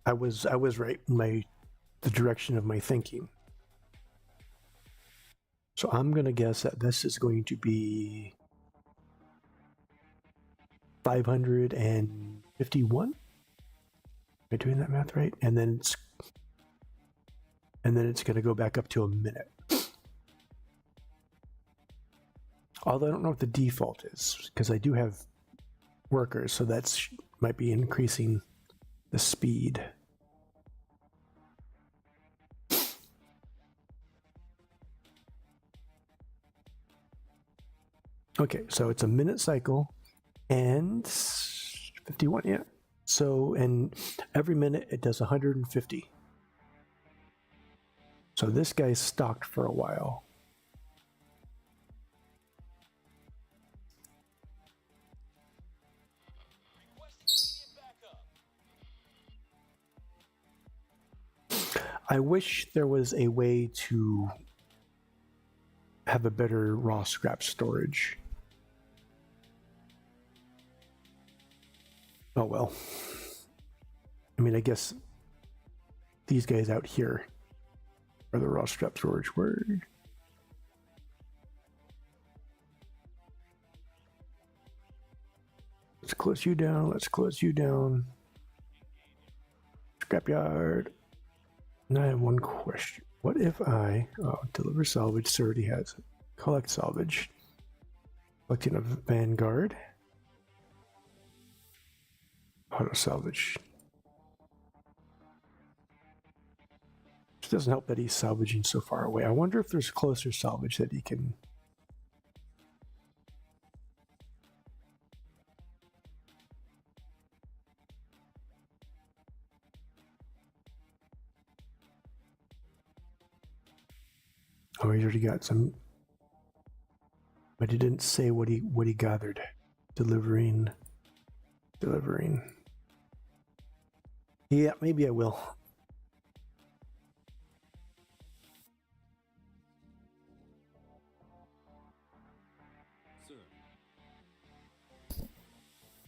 I was right in the direction of my thinking. So I'm gonna guess that this is going to be 551. Am I doing that math right? And then it's gonna go back up to a minute. Although I don't know what the default is, because I do have workers, so that's might be increasing the speed. Okay, so it's a minute cycle and 51, yeah. So, and every minute it does 150. So this guy's stocked for a while. I wish there was a way to have a better raw scrap storage. Oh well. I mean, I guess these guys out here are the raw scrap storage. Word. Let's close you down. Let's close you down. Scrapyard. And I have one question. What if I deliver salvage? It already has it. Collect salvage. Collecting a Vanguard. Auto salvage. It doesn't help that he's salvaging so far away. I wonder if there's closer salvage that he can. Oh, he's already got some, but he didn't say what he gathered. Delivering. Yeah, maybe I will.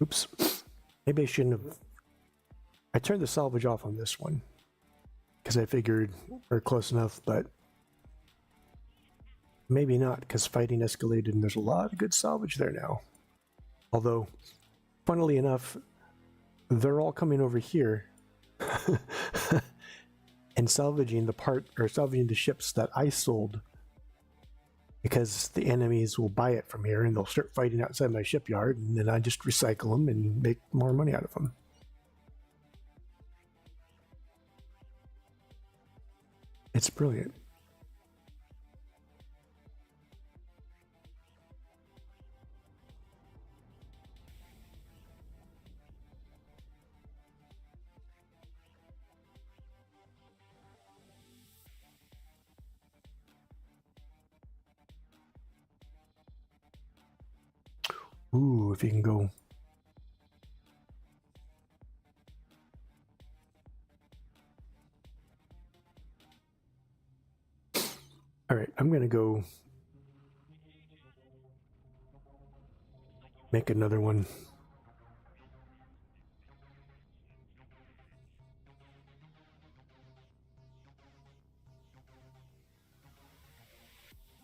Oops. Maybe I shouldn't have. I turned the salvage off on this one because I figured we're close enough, but maybe not, because fighting escalated and there's a lot of good salvage there now. Although, funnily enough, they're all coming over here and salvaging the ships that I sold, because the enemies will buy it from here and they'll start fighting outside my shipyard, and then I just recycle them and make more money out of them. It's brilliant. Ooh, if you can go. All right, I'm going to go make another one.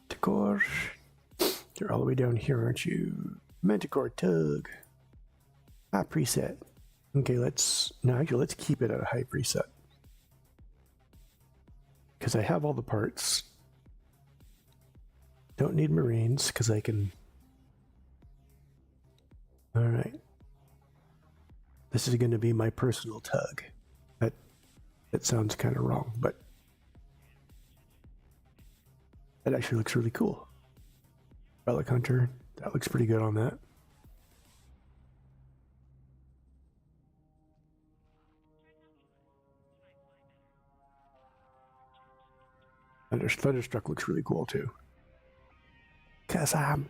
Manticore. You're all the way down here, aren't you? Manticore tug. High preset. Okay, let's keep it at a high preset, because I have all the parts. Don't need marines because I can. All right. This is going to be my personal tug. That sounds kind of wrong, but that actually looks really cool. Relic Hunter. That looks pretty good on that. Thunderstruck looks really cool too. Cause I'm.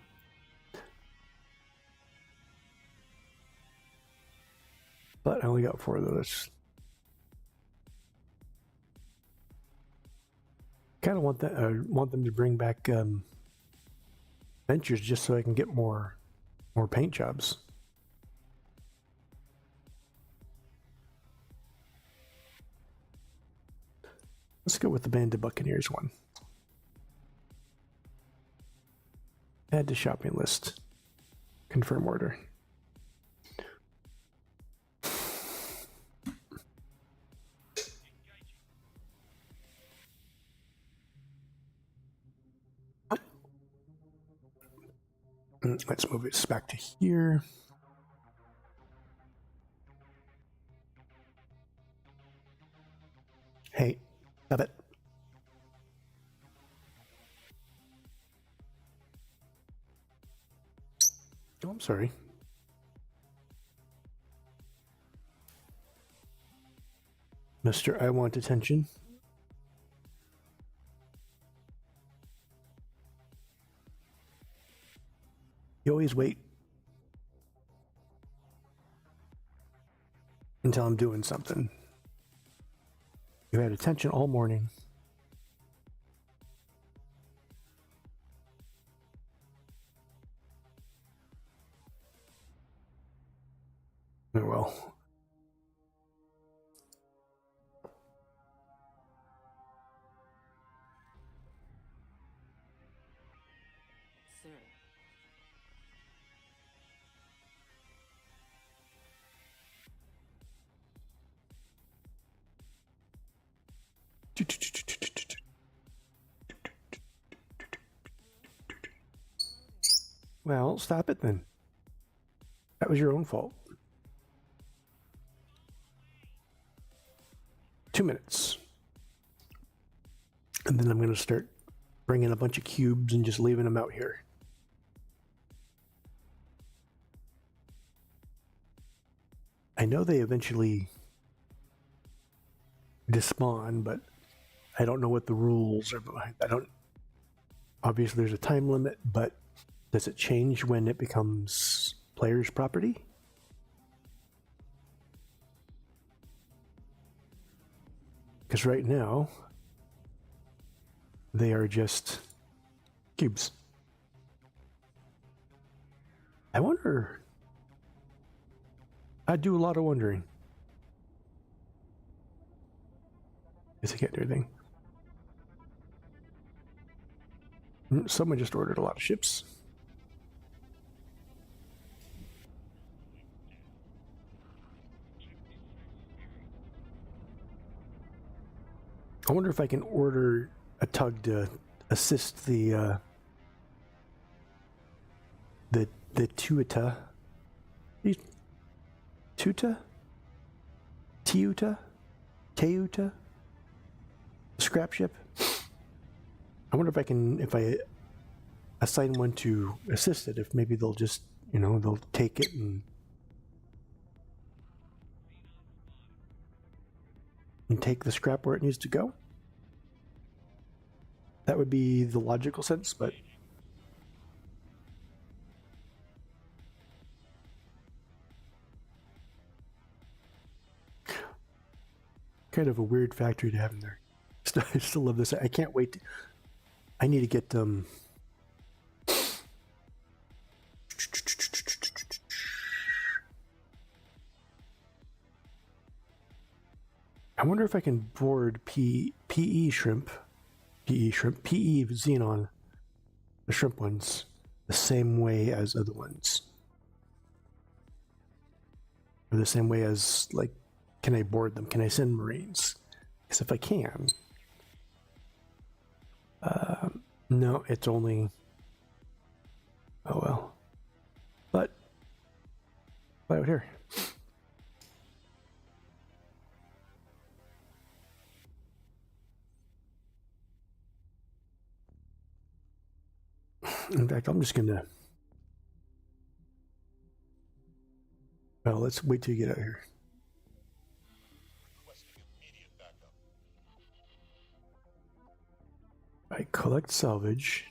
But I only got 4 of those. Kind of want that. Want them to bring back ventures just so I can get more paint jobs. Let's go with the Band of Buccaneers one. Add to shopping list. Confirm order. Let's move it back to here. Hey, stop it. Oh, I'm sorry. Mr. I want attention. You always wait until I'm doing something. You had attention all morning. Oh well. Sir. Well, stop it then. That was your own fault. 2 minutes. And then I'm going to start bringing a bunch of cubes and just leaving them out here. I know they eventually despawn, but I don't know what the rules are. I don't. Obviously, there's a time limit, but does it change when it becomes player's property? Because right now, they are just cubes. I wonder. I do a lot of wondering. Guess I can't do anything. Someone just ordered a lot of ships. I wonder if I can order a tug to assist the Tuta. Tuta? Tiuta? Teuta? Scrap ship? I wonder if I assign one to assist it, if maybe they'll just, they'll take it and take the scrap where it needs to go. That would be the logical sense, but kind of a weird factory to have in there. I still love this. I can't wait. I need to get I wonder if I can board PE shrimp, PE xenon, the shrimp ones, the same way as other ones, or the same way as, like, can I board them? Can I send Marines? Because if I can, no, it's only. Oh well, but fly out here. In fact, I'm just gonna. Well, let's wait till you get out here. I collect salvage.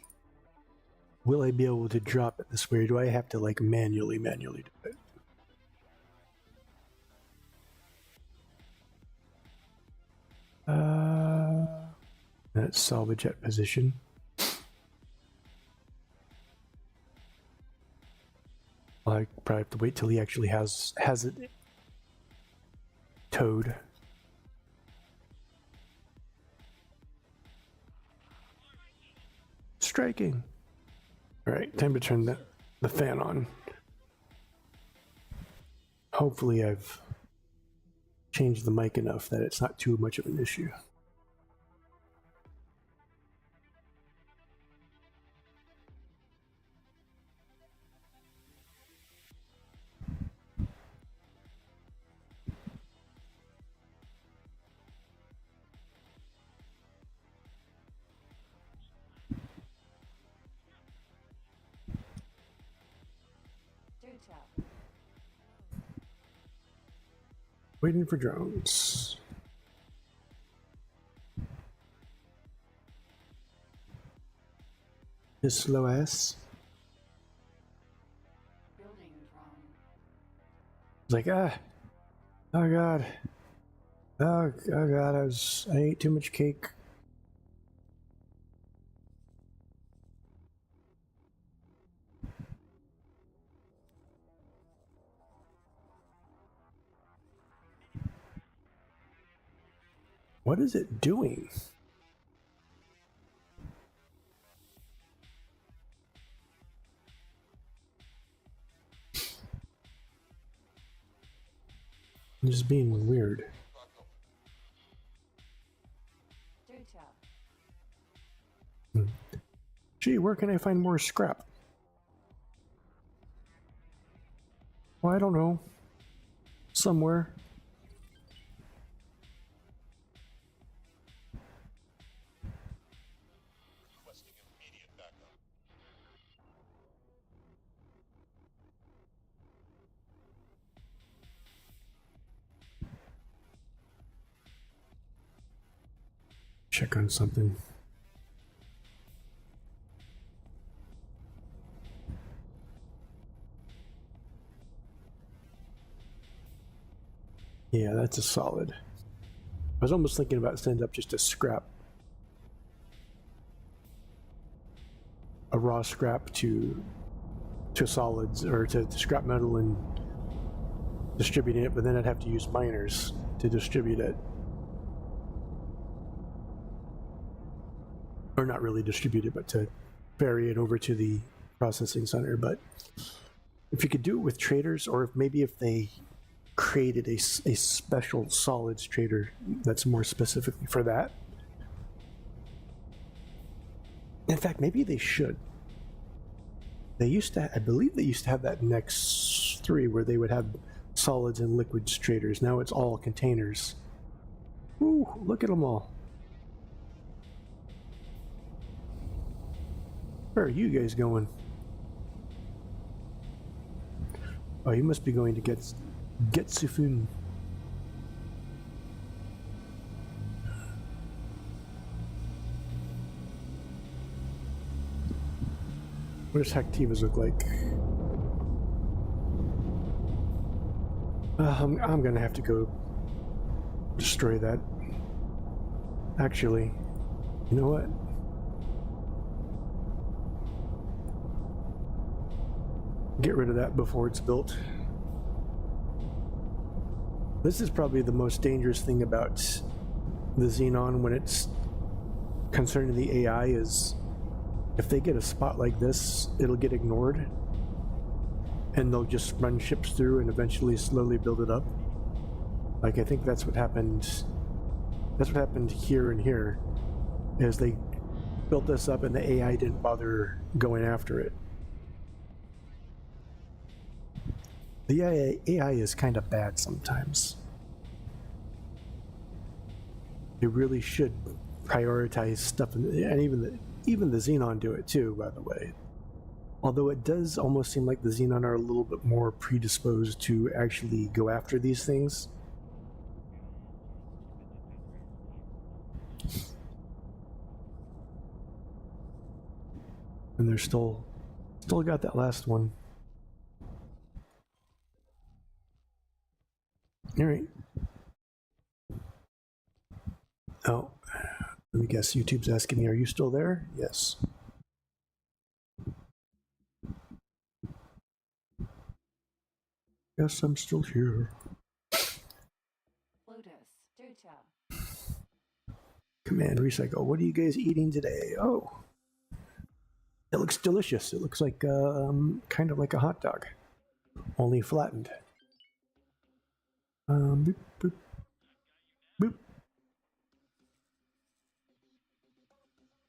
Will I be able to drop it this way, or do I have to, like, manually do it? That's salvage at position. I probably have to wait till he actually has it towed. striking. All right, time to turn the fan on. Hopefully I've changed the mic enough that it's not too much of an issue. Waiting for drones. His slow ass. Building drone. It's like, oh god. Oh god, I ate too much cake. What is it doing? Just being weird. Gee, where can I find more scrap? Well, I don't know. Somewhere. Check on something. Yeah, that's a solid. I was almost thinking about sending up just a scrap. A raw scrap to solids, or to scrap metal and distributing it, but then I'd have to use miners to distribute it. Or not really distribute it, but to ferry it over to the processing center. But if you could do it with traders, or if they created a special solids trader that's more specifically for that. In fact, maybe they should. They used to, I believe they used to have that in X3 where they would have solids and liquids traders. Now it's all containers. Ooh, look at them all. Where are you guys going? Oh, you must be going to get Sifun. What does Hacktivas look like? I'm gonna have to go destroy that. Actually, you know what? Get rid of that before it's built. This is probably the most dangerous thing about the Xenon when it's concerning the AI is if they get a spot like this, it'll get ignored and they'll just run ships through and eventually slowly build it up. Like, I think that's what happened. That's what happened here and here, is they built this up and the AI didn't bother going after it. The AI is kind of bad sometimes. They really should prioritize stuff, and even the Xenon do it too, by the way. Although it does almost seem like the Xenon are a little bit more predisposed to actually go after these things. And they're still got that last one. All right. Oh, let me guess. YouTube's asking me, are you still there? Yes. Yes, I'm still here. Command recycle. What are you guys eating today? Oh, It looks delicious. It looks like kind of like a hot dog, only flattened. Boop, boop, boop.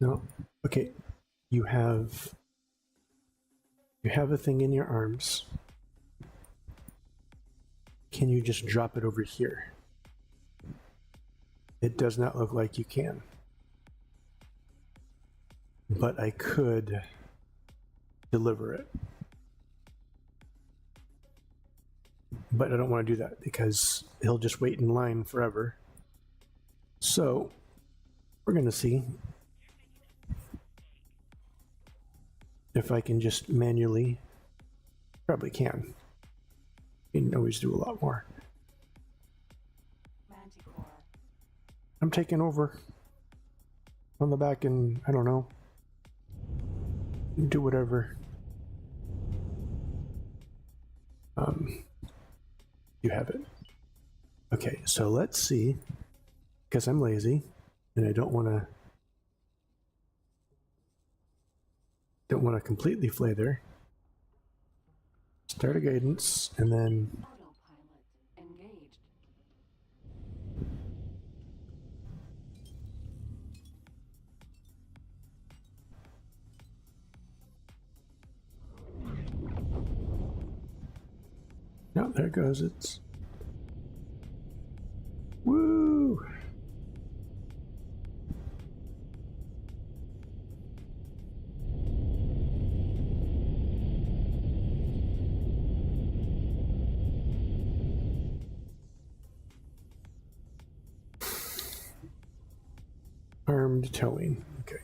No, okay. You have a thing in your arms. Can you just drop it over here? It does not look like you can. But I could deliver it. But I don't want to do that because he'll just wait in line forever. So we're going to see if I can just manually, probably can. You can always do a lot more. Manticore. I'm taking over on the back and I don't know, do whatever. You have it. Okay, so let's see, because I'm lazy and I don't want to completely flay there. Start a guidance and then Autopilot engaged. no, there it goes. It's woo. Armed towing. Okay.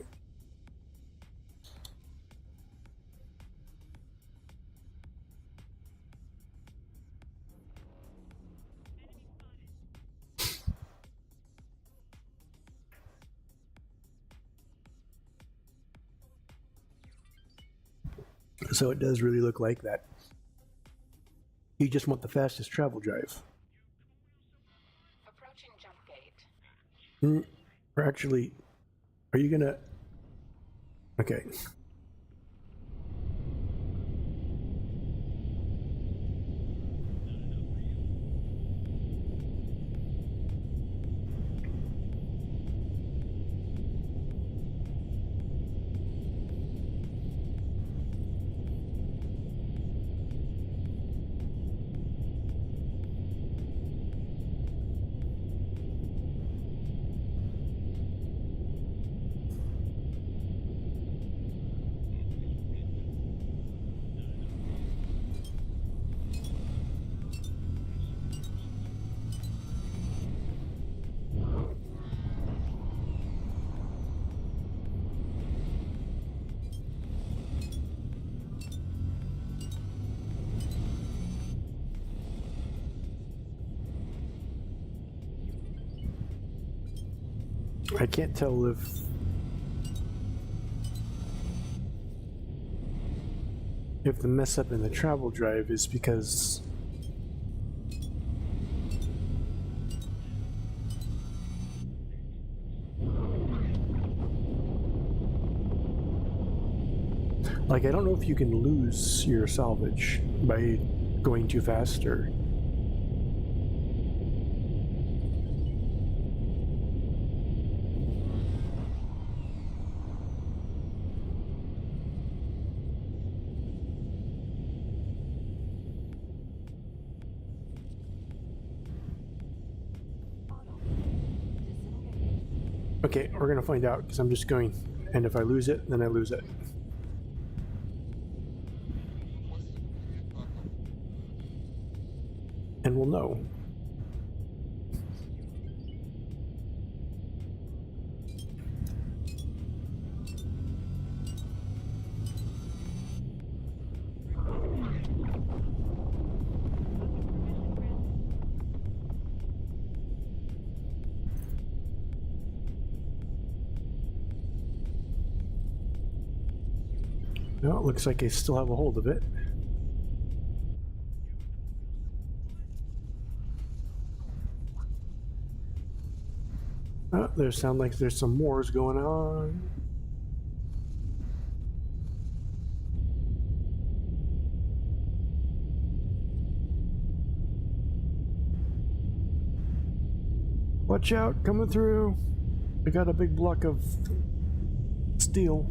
So it does really look like that. You just want the fastest travel drive. Approaching jump gate. Or actually, are you gonna? Okay. I can't tell if the mess up in the travel drive is because like I don't know if you can lose your salvage by going too fast or okay, we're gonna find out because I'm just going, and if I lose it, then I lose it. And we'll know. No, it looks like I still have a hold of it. Oh, there sound like there's some wars going on. Watch out, coming through. I got a big block of steel.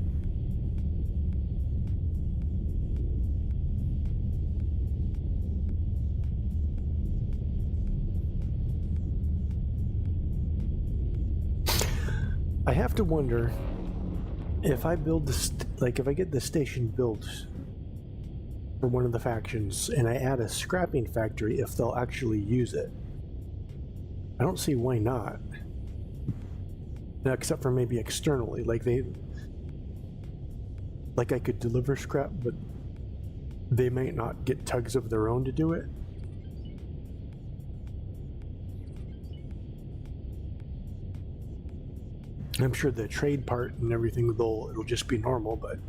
I have to wonder if I build this, if I get the station built for one of the factions and I add a scrapping factory, if they'll actually use it. I don't see why not. Except for maybe externally, like I could deliver scrap, but they might not get tugs of their own to do it. I'm sure the trade part and everything, it'll just be normal, but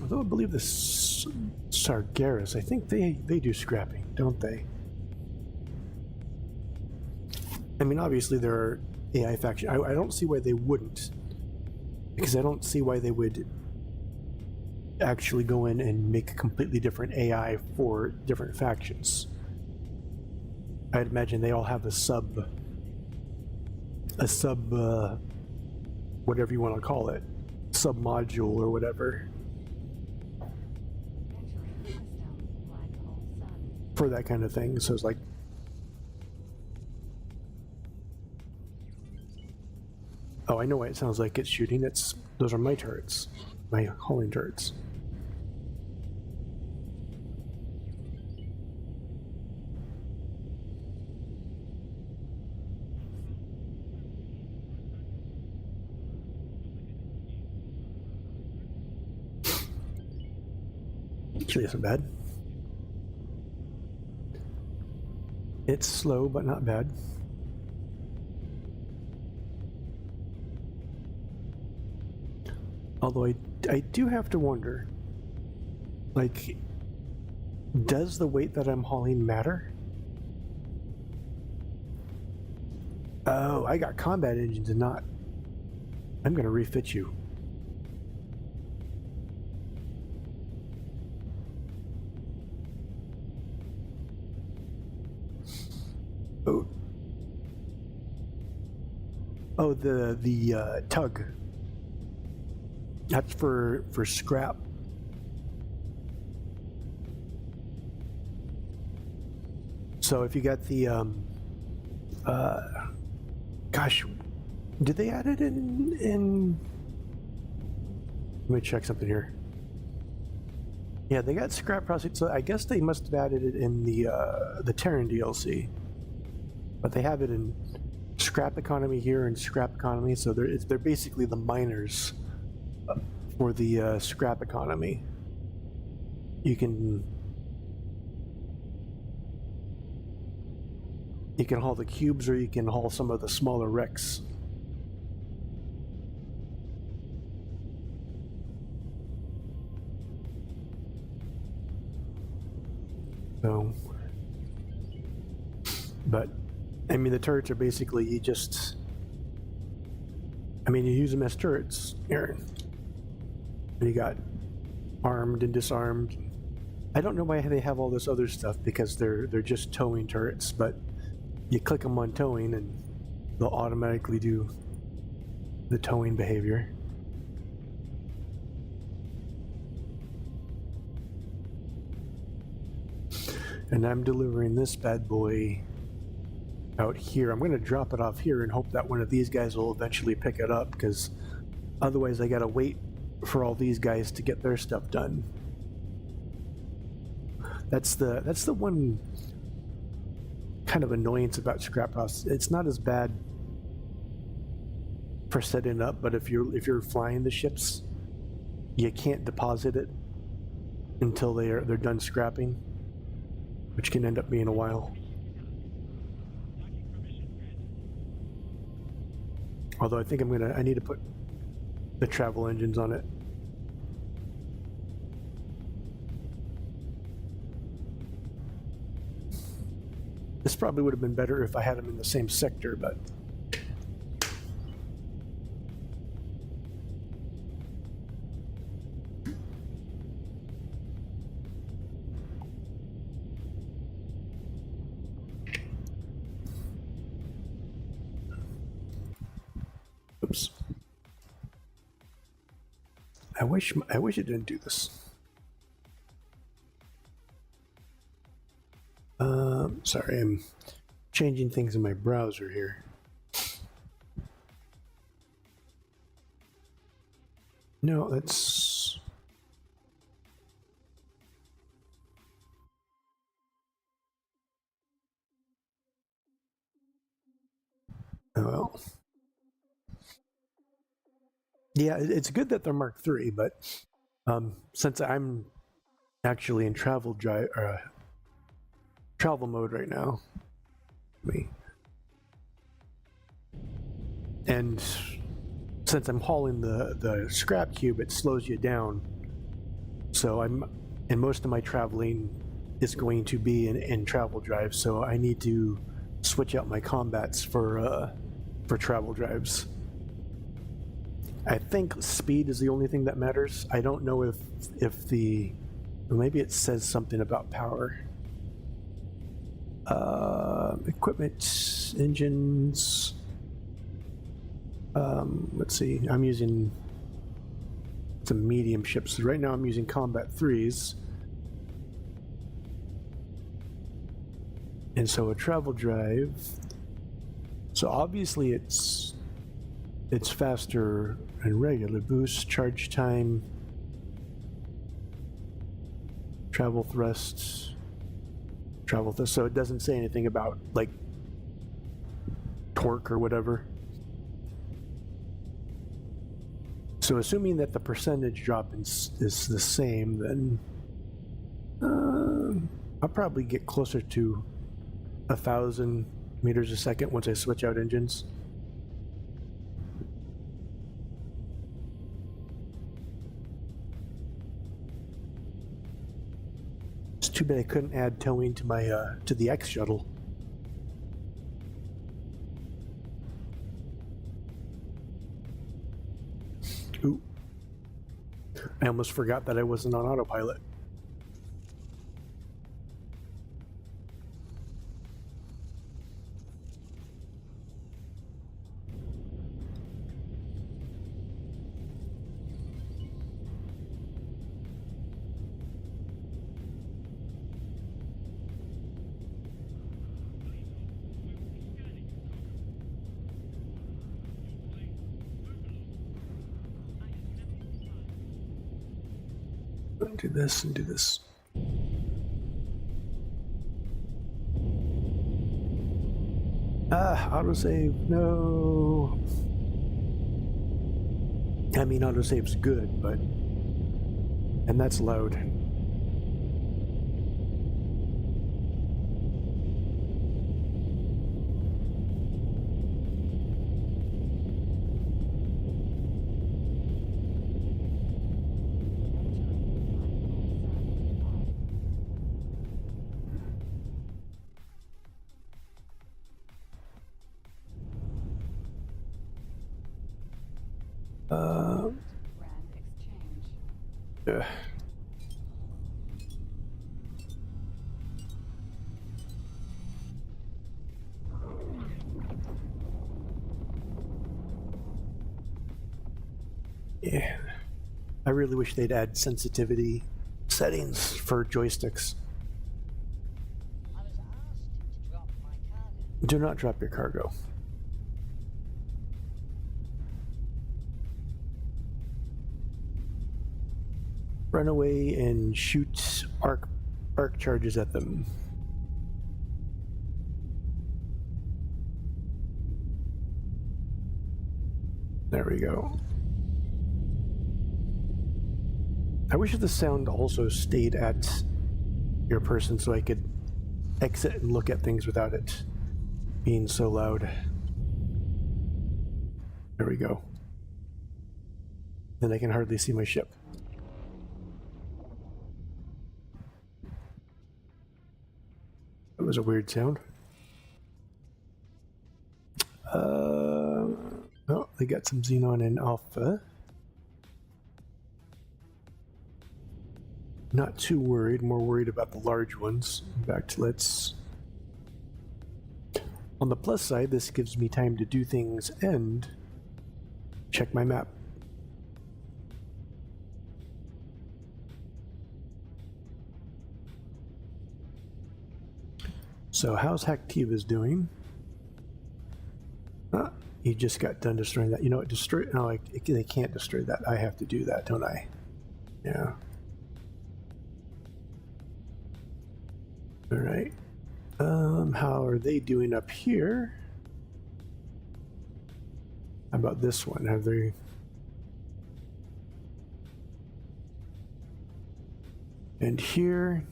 although I believe the Sargeras, I think they do scrapping, don't they? I mean, obviously there are AI factions. I don't see why they wouldn't, because I don't see why they would actually go in and make a completely different AI for different factions. I'd imagine they all have a sub, whatever you want to call it, sub module or whatever. For that kind of thing. So it's like, oh, I know why it sounds like it's shooting. Those are my turrets, my hauling turrets. Actually, isn't bad. It's slow, but not bad. Although I do have to wonder, like, does the weight that I'm hauling matter? Oh, I got combat engines and not. I'm gonna refit you. Oh, the tug. That's for scrap. So if you got the gosh, did they add it in? Let me check something here. Yeah, they got scrap processing, so I guess they must have added it in the Terran DLC. But they have it in scrap economy here and scrap economy, so they're basically the miners for the scrap economy. You can haul the cubes, or you can haul some of the smaller wrecks. So, but I mean, the turrets are basically, you use them as turrets here. And you got armed and disarmed. I don't know why they have all this other stuff, because they're just towing turrets, but you click them on towing and they'll automatically do the towing behavior. And I'm delivering this bad boy out here. I'm going to drop it off here and hope that one of these guys will eventually pick it up, because otherwise I got to wait for all these guys to get their stuff done. That's the one kind of annoyance about scrap process. It's not as bad for setting up, but if you're flying the ships, you can't deposit it until they're done scrapping, which can end up being a while. Although I think I need to put the travel engines on it. This probably would have been better if I had them in the same sector, but oops. I wish it didn't do this. Sorry, I'm changing things in my browser here. No, that's... Oh, well. Yeah, it's good that they're Mark III, but since I'm actually in travel mode right now, and since I'm hauling the scrap cube, it slows you down. So and most of my traveling is going to be in travel drive, so I need to switch out my combats for travel drives. I think speed is the only thing that matters. I don't know if maybe it says something about power. Equipment, engines. Let's see. I'm using some medium ships. Right now I'm using combat 3s. And so a travel drive. So obviously it's faster and regular. Boost, charge time, travel thrust. So it doesn't say anything about like torque or whatever. So assuming that the percentage drop is the same, then I'll probably get closer to 1,000 meters a second once I switch out engines. It's too bad I couldn't add towing to my to the X shuttle. Ooh. I almost forgot that I wasn't on autopilot. Do this and do this. Autosave, no. I mean, autosave's good, but... And that's loud. Brand exchange. Yeah. Yeah. I really wish they'd add sensitivity settings for joysticks. I was asked to drop my cargo. Do not drop your cargo. Run away and shoot arc charges at them. There we go. I wish the sound also stayed at your person so I could exit and look at things without it being so loud. There we go. Then I can hardly see my ship. That was a weird sound. Oh, they got some Xenon and Alpha. Not too worried, more worried about the large ones. In fact, let's... On the plus side, this gives me time to do things and check my map. So how's Hacktiva's doing? He just got done destroying that. You know what? Destroy... No, they can't destroy that. I have to do that, don't I? Yeah. All right. How are they doing up here? How about this one? Have they... And here...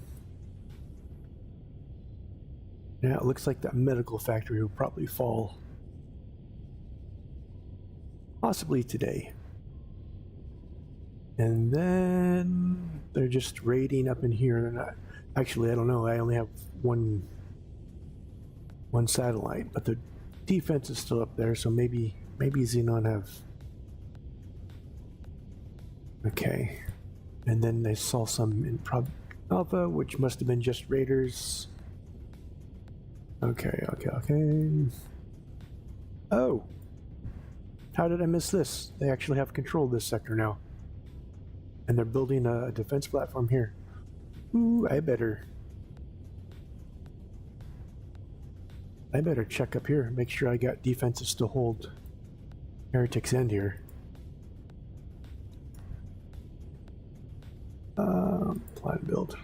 Yeah, it looks like that medical factory will probably fall. Possibly today. And then they're just raiding up in here. They're not... Actually, I don't know. I only have one satellite, but the defense is still up there, so maybe Xenon have... Okay. And then I saw some in Alpha, which must have been just raiders. Okay. Oh! How did I miss this? They actually have control of this sector now. And they're building a defense platform here. Ooh, I better check up here, make sure I got defenses to hold Heretic's End here. Plan build.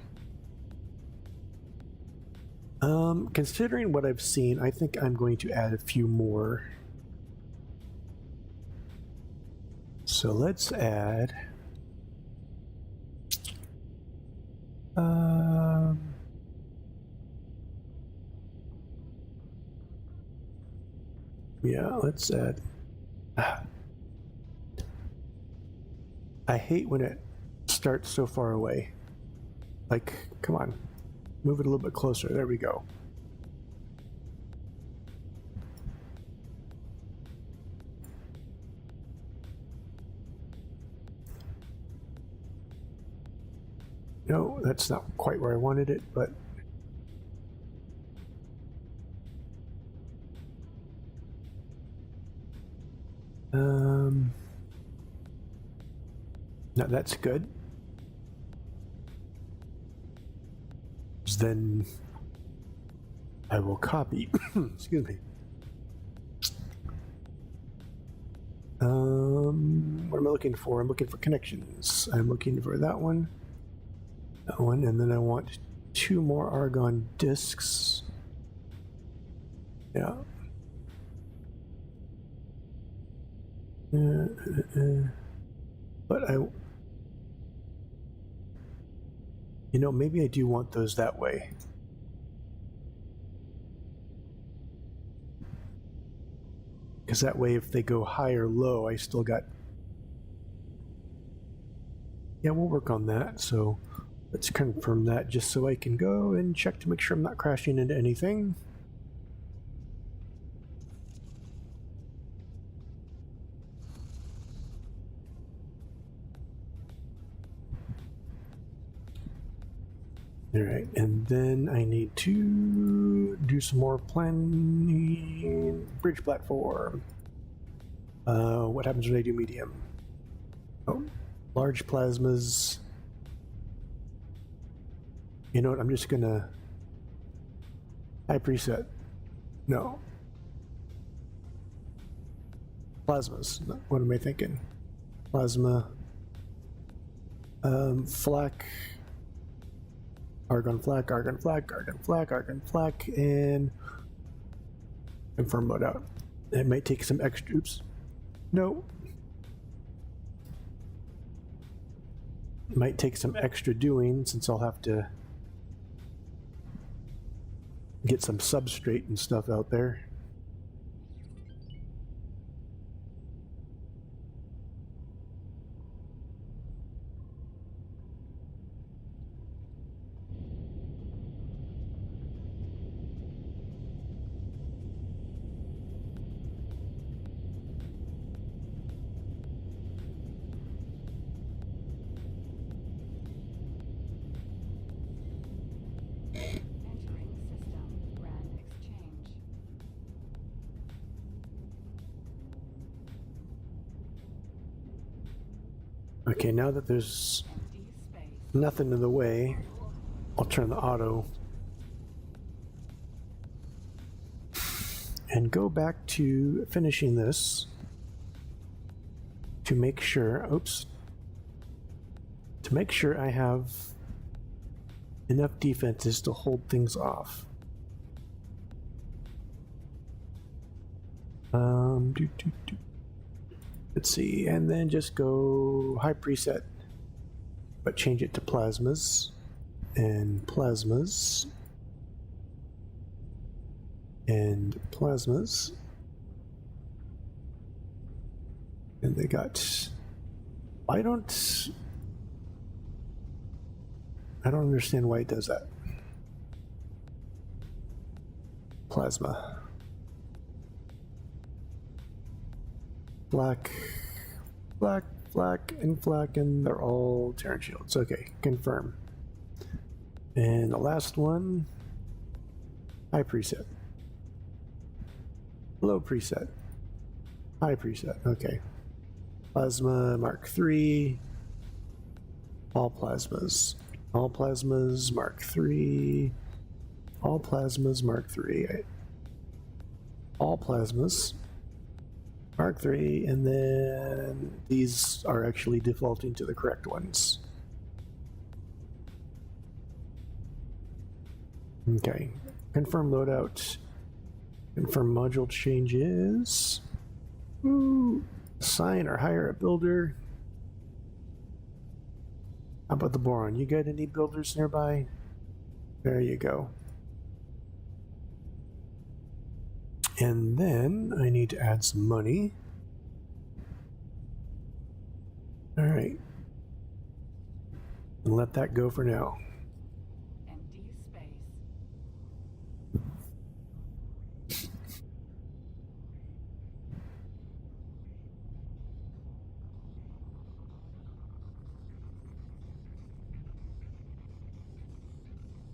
Considering what I've seen, I think I'm going to add a few more. So let's add... Yeah, let's add... I hate when it starts so far away. Like, come on. Move it a little bit closer. There we go. No, that's not quite where I wanted it, but... No, that's good. Then I will copy. Excuse me. What am I looking for? I'm looking for connections. I'm looking for that one, and then I want 2 more argon discs. Yeah. But you know, maybe I do want those that way. Because that way, if they go high or low, I still got... Yeah, we'll work on that. So let's confirm that just so I can go and check to make sure I'm not crashing into anything. All right, and then I need to do some more planning. Bridge platform. What happens when I do medium? Oh, large plasmas. You know what? I'm just gonna high preset. No. Plasmas. What am I thinking? Plasma. Flak. Argon flak, argon flak, argon flak, argon flak, and confirm loadout. It might take some extra. Oops. No. It might take some extra doing since I'll have to get some substrate and stuff out there. Okay, now that there's Empty space. nothing in the way, I'll turn the auto and go back to finishing this to make sure, to make sure I have enough defenses to hold things off. Let's see, and then just go high preset, but change it to plasmas and plasmas and plasmas. And they got, I don't understand why it does that. Plasma. Black, and they're all Terran shields. Okay, confirm. And the last one, high preset. Low preset. High preset, okay. Plasma Mark III. All plasmas. All plasmas Mark III. All plasmas Mark III. All plasmas Mark III, and then these are actually defaulting to the correct ones. Okay, confirm loadout. Confirm module changes. Ooh. Assign or hire a builder. How about the boron? You got any builders nearby? There you go. And then I need to add some money. All right. And let that go for now. Empty space.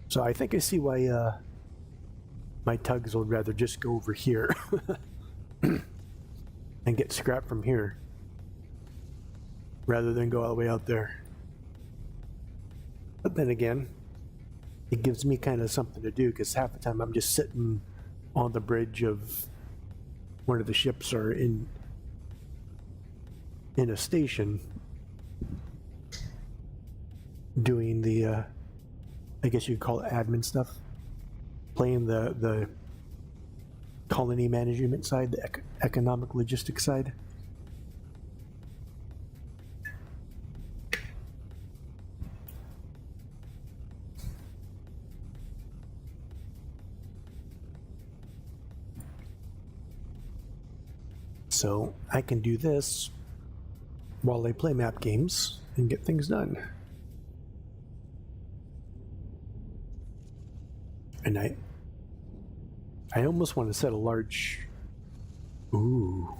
So I think I see why my tugs would rather just go over here and get scrap from here rather than go all the way out there. But then again, it gives me kind of something to do because half the time I'm just sitting on the bridge of one of the ships or in a station doing the I guess you'd call it admin stuff, playing the colony management side, the economic logistics side. So I can do this while I play map games and get things done. And I almost want to set a large. Ooh.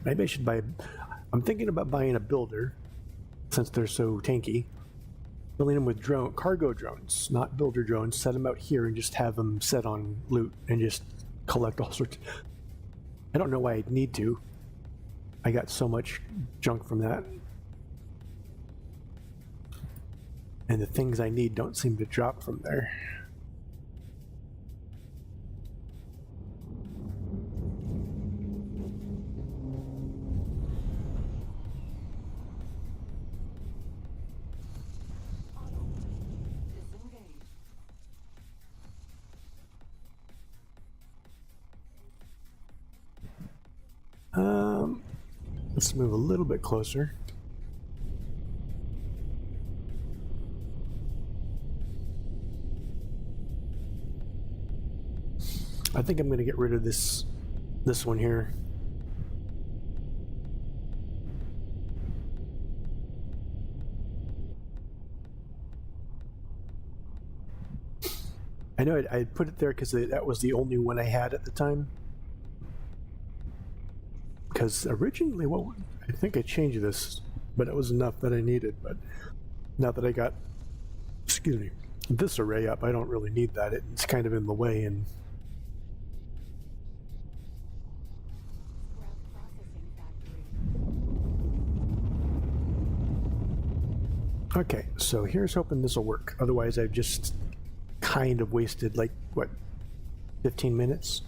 Maybe I should buy. I'm thinking about buying a builder, since they're so tanky. Filling them with cargo drones, not builder drones. Set them out here and just have them set on loot and just collect all sorts. I don't know why I'd need to. I got so much junk from that. And the things I need don't seem to drop from there. Disengage. Let's move a little bit closer. I think I'm going to get rid of this one here. I know I put it there because that was the only one I had at the time. Because originally, well, I think I changed this, but it was enough that I needed. But now that I got, excuse me, this array up, I don't really need that. It's kind of in the way, and Okay, so here's hoping this will work. Otherwise, I've just kind of wasted, like, what, 15 minutes?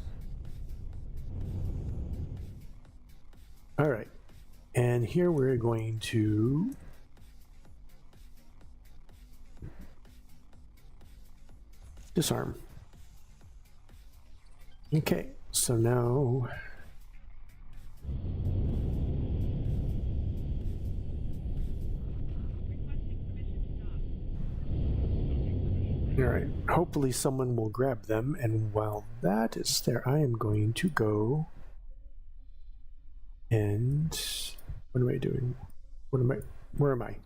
All right, and here we're going to disarm. Okay, so now all right, hopefully someone will grab them, and while that is there, I am going to go and what am I doing? Where am I?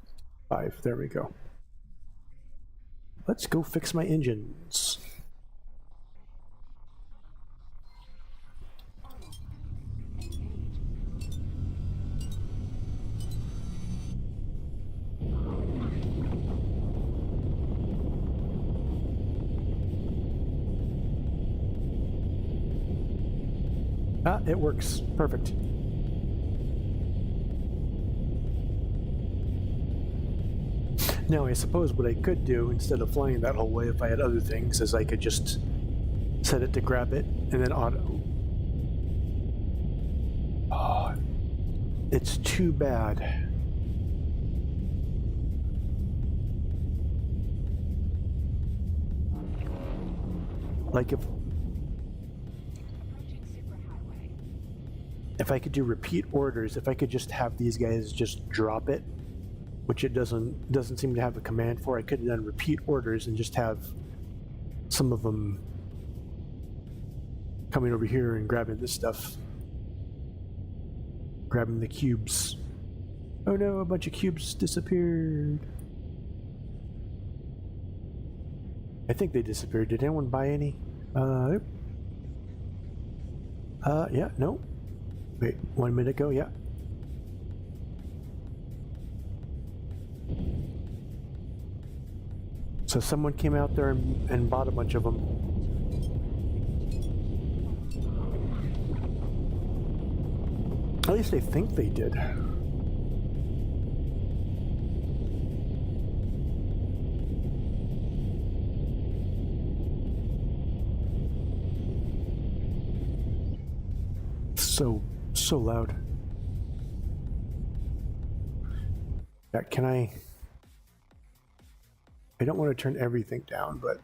5, there we go. Let's go fix my engines. Ah, it works. Perfect. Now, I suppose what I could do, instead of flying that whole way, if I had other things, is I could just set it to grab it, and then auto. Oh, it's too bad. Like if I could do repeat orders, if I could just have these guys just drop it, which it doesn't seem to have a command for, I could have done repeat orders and just have some of them coming over here and grabbing this stuff, grabbing the cubes. Oh no, a bunch of cubes disappeared. I think they disappeared. Did anyone buy any? Yeah, no. Wait, 1 minute ago, yeah. So someone came out there and bought a bunch of them. At least I think they did. So loud. Yeah, can I don't want to turn everything down, but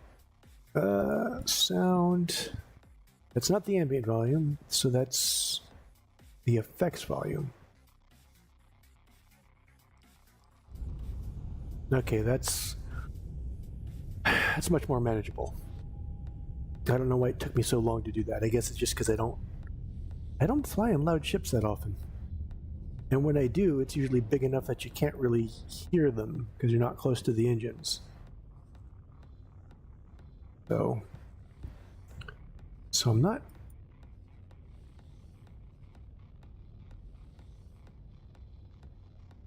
sound. That's not the ambient volume, so that's the effects volume. Okay, that's much more manageable. I don't know why it took me so long to do that. I guess it's just because I don't fly in loud ships that often. And when I do, it's usually big enough that you can't really hear them because you're not close to the engines. So I'm not.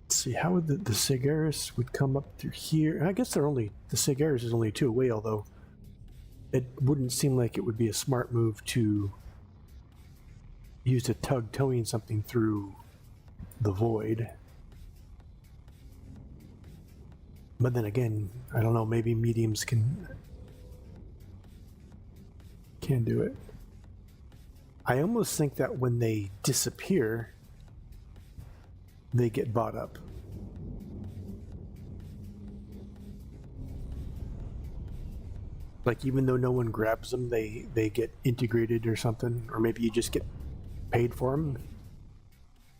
Let's see, how would the Cigaris would come up through here? I guess the Cigaris is only 2 away, although it wouldn't seem like it would be a smart move to use a tug towing something through the void. But then again, I don't know, maybe mediums can do it. I almost think that when they disappear, they get bought up. Like, even though no one grabs them, they get integrated or something, or maybe you just get paid for them,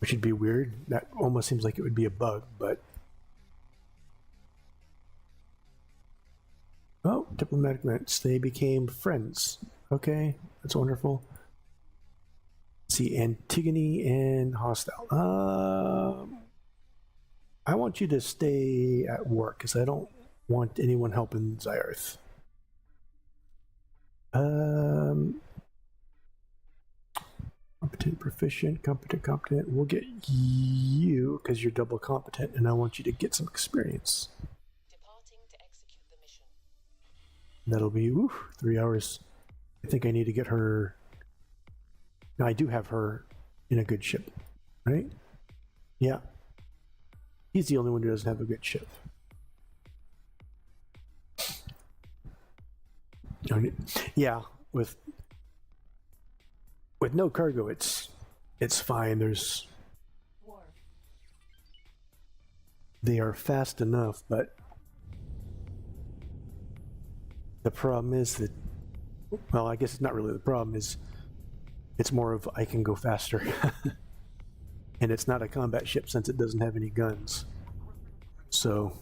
which would be weird. That almost seems like it would be a bug, but oh, diplomatic minutes. They became friends. Okay, that's wonderful. Let's see, Antigone and hostile. I want you to stay at war because I don't want anyone helping Zyarth. Competent, proficient, competent. We'll get you because you're double competent, and I want you to get some experience. Departing to execute the mission. That'll be 3 hours. I think I need to get her. Now, I do have her in a good ship, right? Yeah. He's the only one who doesn't have a good ship. Yeah, with no cargo, it's fine. Dwarf. They are fast enough, but the problem is that, well, I guess it's not really the problem. Is it's more of I can go faster, and it's not a combat ship since it doesn't have any guns. So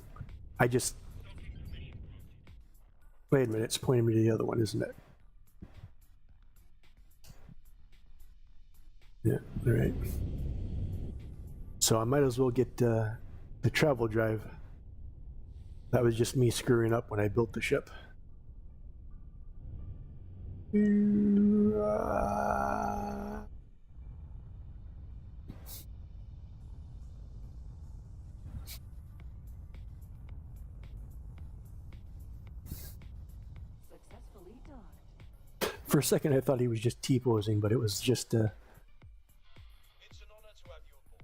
I just wait a minute. It's pointing me to the other one, isn't it? Yeah, all right. So I might as well get the travel drive. That was just me screwing up when I built the ship. Successfully docked. For a second, I thought he was just T-posing, but it was just It's an honor to have you aboard.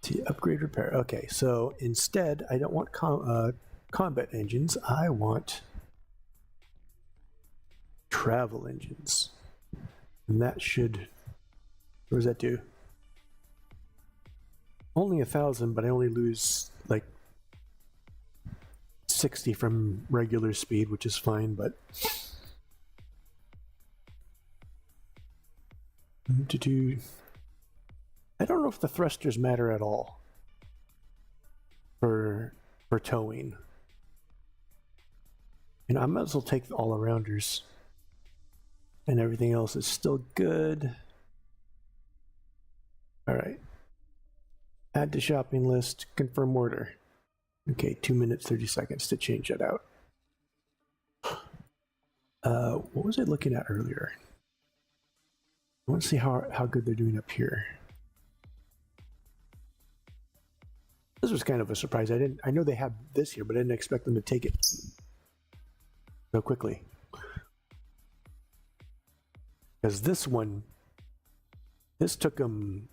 to upgrade repair. Okay, so instead, I don't want combat engines. I want travel engines, and that should. What does that do? Only 1,000, but I only lose like 60 from regular speed, which is fine. But I don't know if the thrusters matter at all for towing. And I might as well take the all-arounders, and everything else is still good. All right. Add to shopping list. Confirm order. Okay, 2 minutes 30 seconds to change that out. What was I looking at earlier? I want to see how good they're doing up here. This was kind of a surprise. I know they have this here, but I didn't expect them to take it so quickly. Because this took them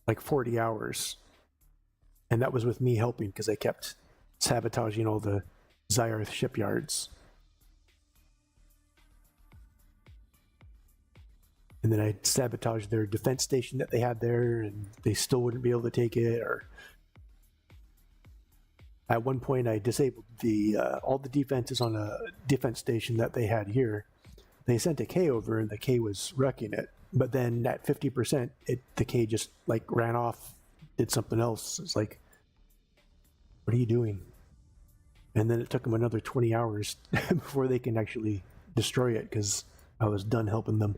like 40 hours. And that was with me helping because I kept sabotaging all the Zyarth shipyards. And then I sabotaged their defense station that they had there, and they still wouldn't be able to take it. Or at one point, I disabled all the defenses on a defense station that they had here. They sent a K over, and the K was wrecking it. But then at 50%, the K just like ran off, did something else. It's like, what are you doing? And then it took them another 20 hours before they can actually destroy it because I was done helping them.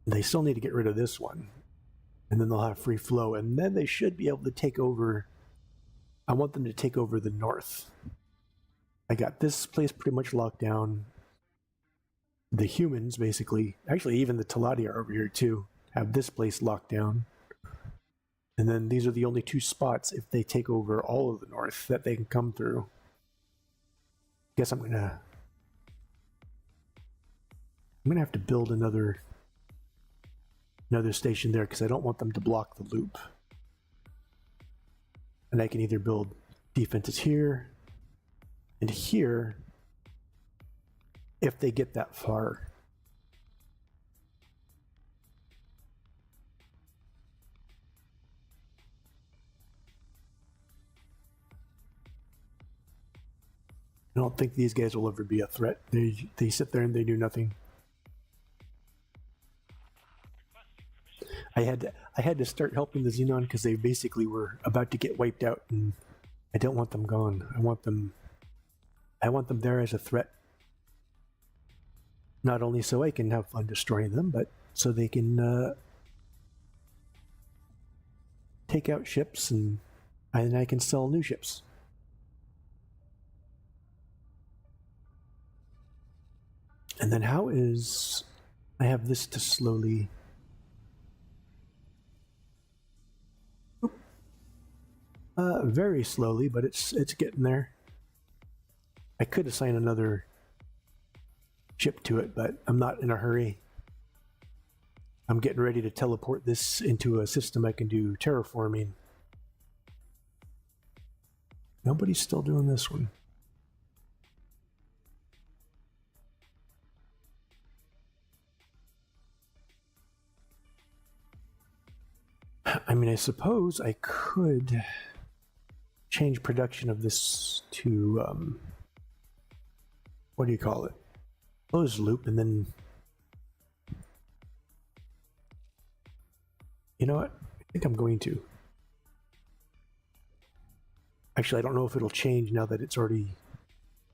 They still need to get rid of this one, and then they'll have free flow, and then they should be able to take over. I want them to take over the north. I got this place pretty much locked down. The humans, basically, actually even the Taladi are over here too, have this place locked down. And then these are the only two spots, if they take over all of the north, that they can come through. Guess I'm gonna have to build another station there because I don't want them to block the loop. And I can either build defenses here and here if they get that far. I don't think these guys will ever be a threat. They sit there and they do nothing. I had to start helping the Xenon because they basically were about to get wiped out, and I don't want them gone. I want them there as a threat. Not only so I can have fun destroying them, but so they can take out ships, and I can sell new ships. And then how is I have this to slowly. Very slowly, but it's getting there. I could assign another ship to it, but I'm not in a hurry. I'm getting ready to teleport this into a system I can do terraforming. Nobody's still doing this one. I mean, I suppose I could change production of this to, what do you call it? Closed loop, and then, you know what? I think I'm going to. Actually, I don't know if it'll change now that it's already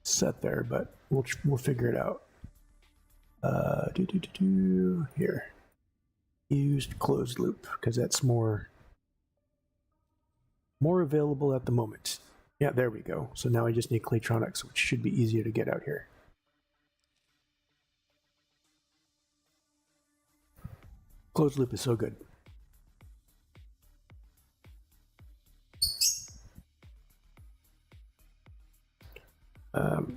set there, but we'll figure it out. Here. Used closed loop, because that's more available at the moment. Yeah, there we go. So now I just need Claytronics, which should be easier to get out here. Closed loop is so good.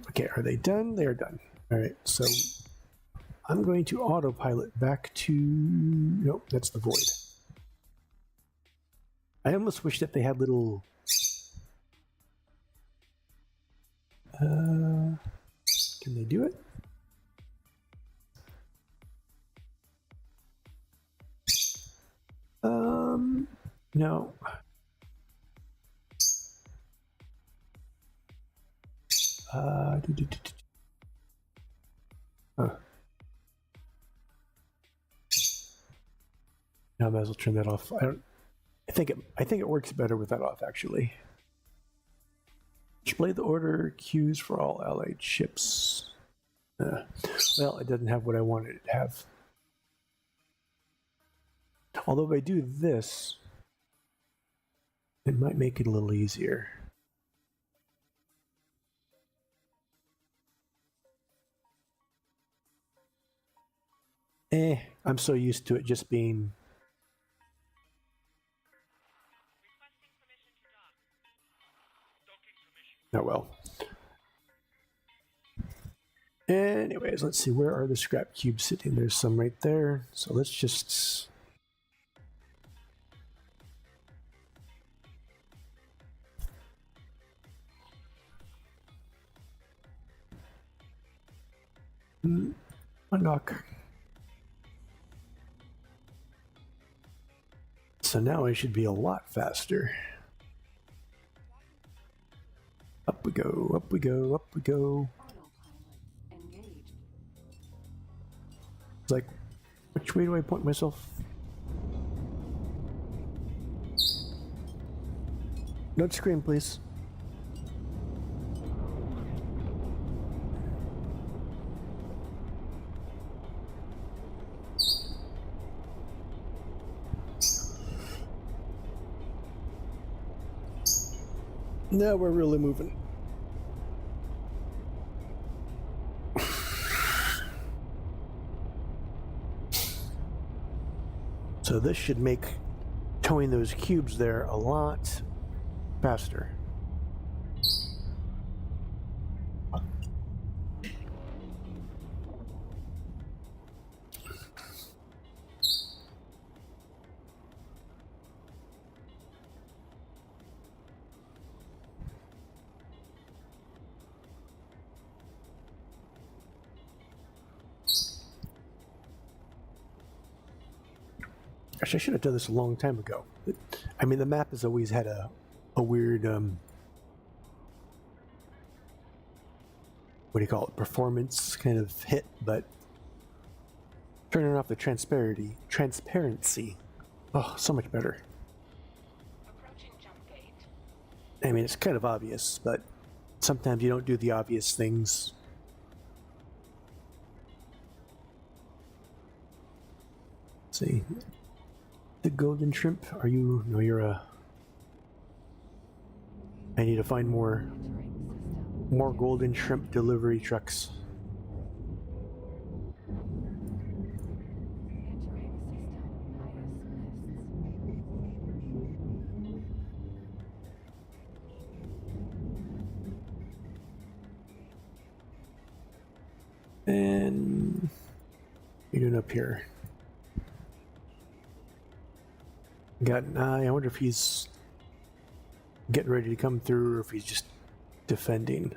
Okay, are they done? They're done. All right, so I'm going to autopilot back to... Nope, that's the void. I almost wish that they had little... can they do it? No. Huh. Now I might as well turn that off. I think it works better with that off, actually. Display the order queues for all allied ships. Well, it doesn't have what I wanted it to have. Although if I do this, it might make it a little easier. I'm so used to it just being... Oh well. Anyways, let's see, where are the scrap cubes sitting? There's some right there. So let's just... unlock. So now I should be a lot faster. Up we go, up we go, up we go. Engaged. It's like, which way do I point myself? Don't scream, please. Now we're really moving. So this should make towing those cubes there a lot faster. Gosh, I should have done this a long time ago. I mean, the map has always had a weird, what do you call it, performance kind of hit, but turning off the transparency, oh, so much better. Approaching jump gate. I mean, it's kind of obvious, but sometimes you don't do the obvious things. Let's see. The golden shrimp, are you... No, you're a... I need to find more golden shrimp delivery trucks. And you're doing up here. Got an eye. I wonder if he's getting ready to come through or if he's just defending.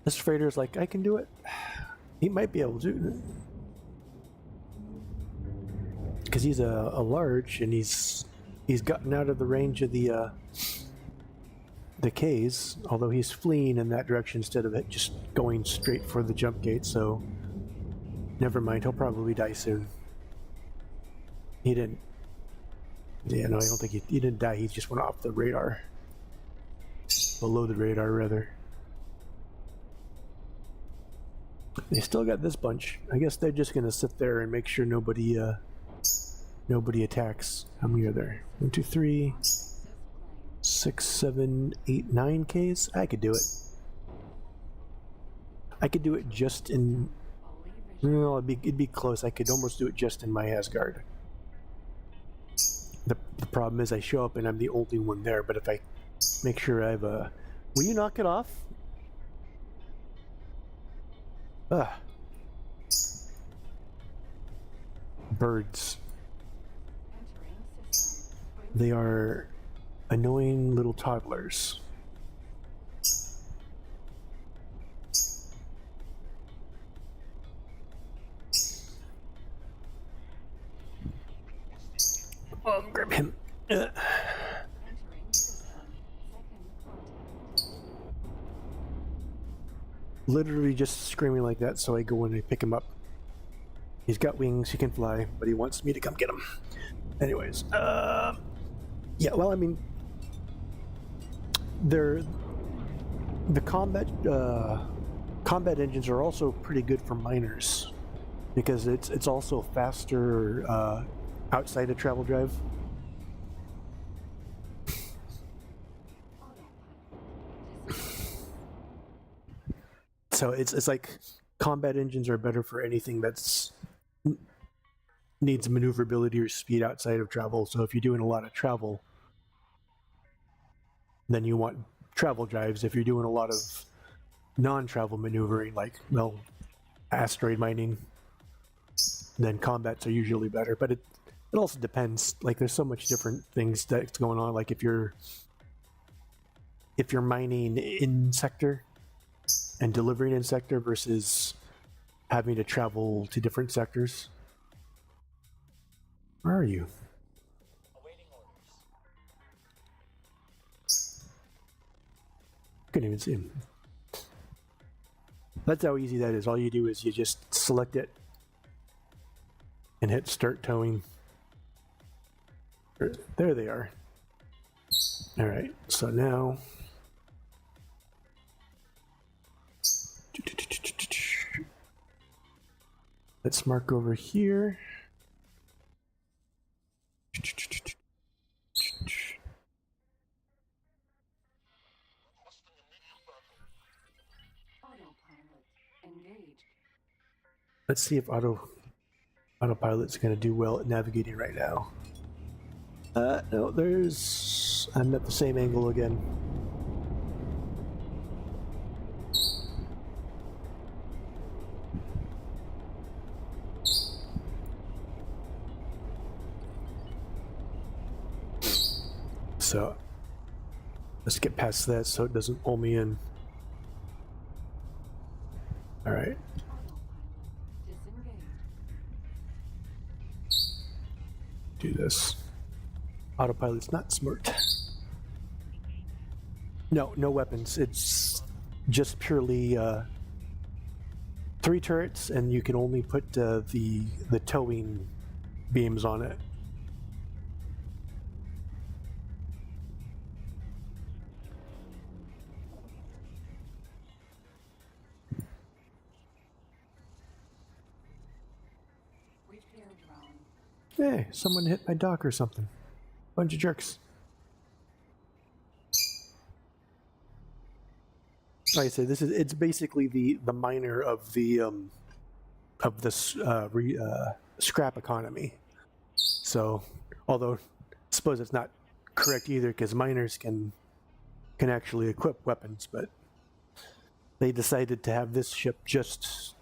This freighter's like, I can do it. He might be able to. because he's a large, and he's gotten out of the range of the K's, although he's fleeing in that direction instead of it just going straight for the jump gate, so never mind, he'll probably die soon. He didn't. Yeah, no, I don't think he didn't die, he just went off the radar. Below the radar, rather. They still got this bunch. I guess they're just gonna sit there and make sure nobody attacks. How many are there? 1, 2, 3, 6, 7, 8, 9 Ks? I could do it. I could do it just in... No, it'd be close. I could almost do it just in my Asgard. The problem is I show up and I'm the only one there, but if I make sure I have a... Will you knock it off? Ugh. Birds. They are annoying little toddlers. Oh, grab him. Literally just screaming like that, so I go in and pick him up. He's got wings, he can fly, but he wants me to come get him. Anyways, yeah, well, I mean, the combat engines are also pretty good for miners because it's also faster outside of travel drive. So it's like combat engines are better for anything that's needs maneuverability or speed outside of travel. So if you're doing a lot of travel, then you want travel drives. If you're doing a lot of non-travel maneuvering, like, well, asteroid mining, then combats are usually better. But it also depends. Like, there's so much different things that's going on. Like if you're mining in sector and delivering in sector versus having to travel to different sectors. Where are you? Awaiting orders. Couldn't even see him. That's how easy that is. All you do is you just select it and hit start towing. There they are. All right, so now let's mark over here. Autopilot engaged. Let's see if autopilot's going to do well at navigating right now. No, I'm at the same angle again. So let's get past that so it doesn't pull me in. All right. Disengaged. Do this. Autopilot's not smart. No weapons. It's just purely 3 turrets, and you can only put the towing beams on it. Repair drone. Hey, someone hit my dock or something. Bunch of jerks. Like I said, it's basically the miner of the scrap economy. So, although I suppose it's not correct either, because miners can actually equip weapons, but they decided to have this ship just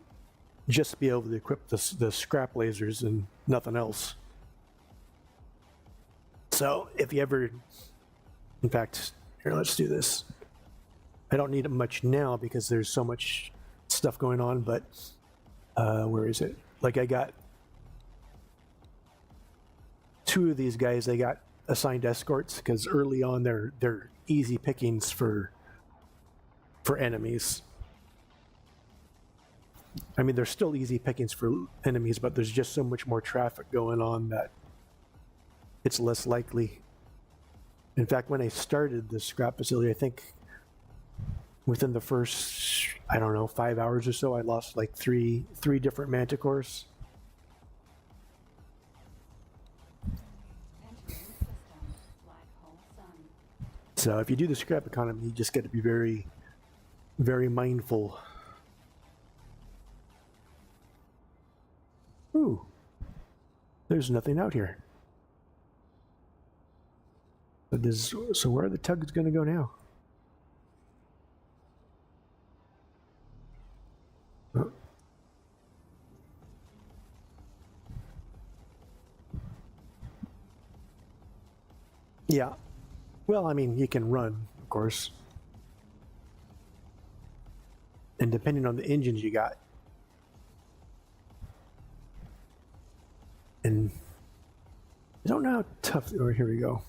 be able to equip the scrap lasers and nothing else. So if you ever, in fact, here, let's do this. I don't need it much now because there's so much stuff going on, but where is it? Like I got two of these guys, they got assigned escorts because early on they're easy pickings for enemies. I mean, they're still easy pickings for enemies, but there's just so much more traffic going on that it's less likely. In fact, when I started the scrap facility, I think within the first, I don't know, 5 hours or so, I lost like three different manticores. Entering system. Black hole sun. So if you do the scrap economy, you just got to be very, very mindful. Ooh, there's nothing out here. So where are the tugs going to go now? Oh. Yeah. Well, I mean, you can run, of course. And depending on the engines you got. And I don't know how tough. Oh, here we go.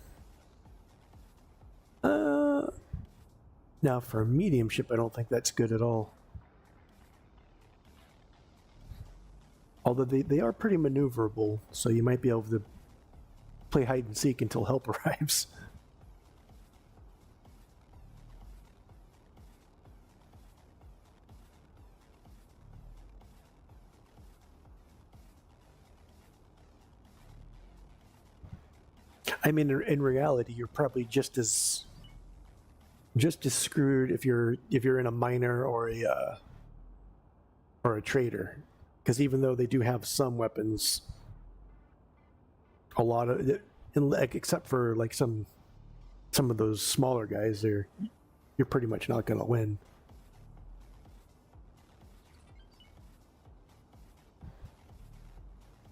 Now for a medium ship, I don't think that's good at all. Although they are pretty maneuverable, so you might be able to play hide and seek until help arrives. I mean, in reality, you're probably just as screwed if you're in a miner or a trader, because even though they do have some weapons, a lot of it, except for like some of those smaller guys, you're pretty much not going to win.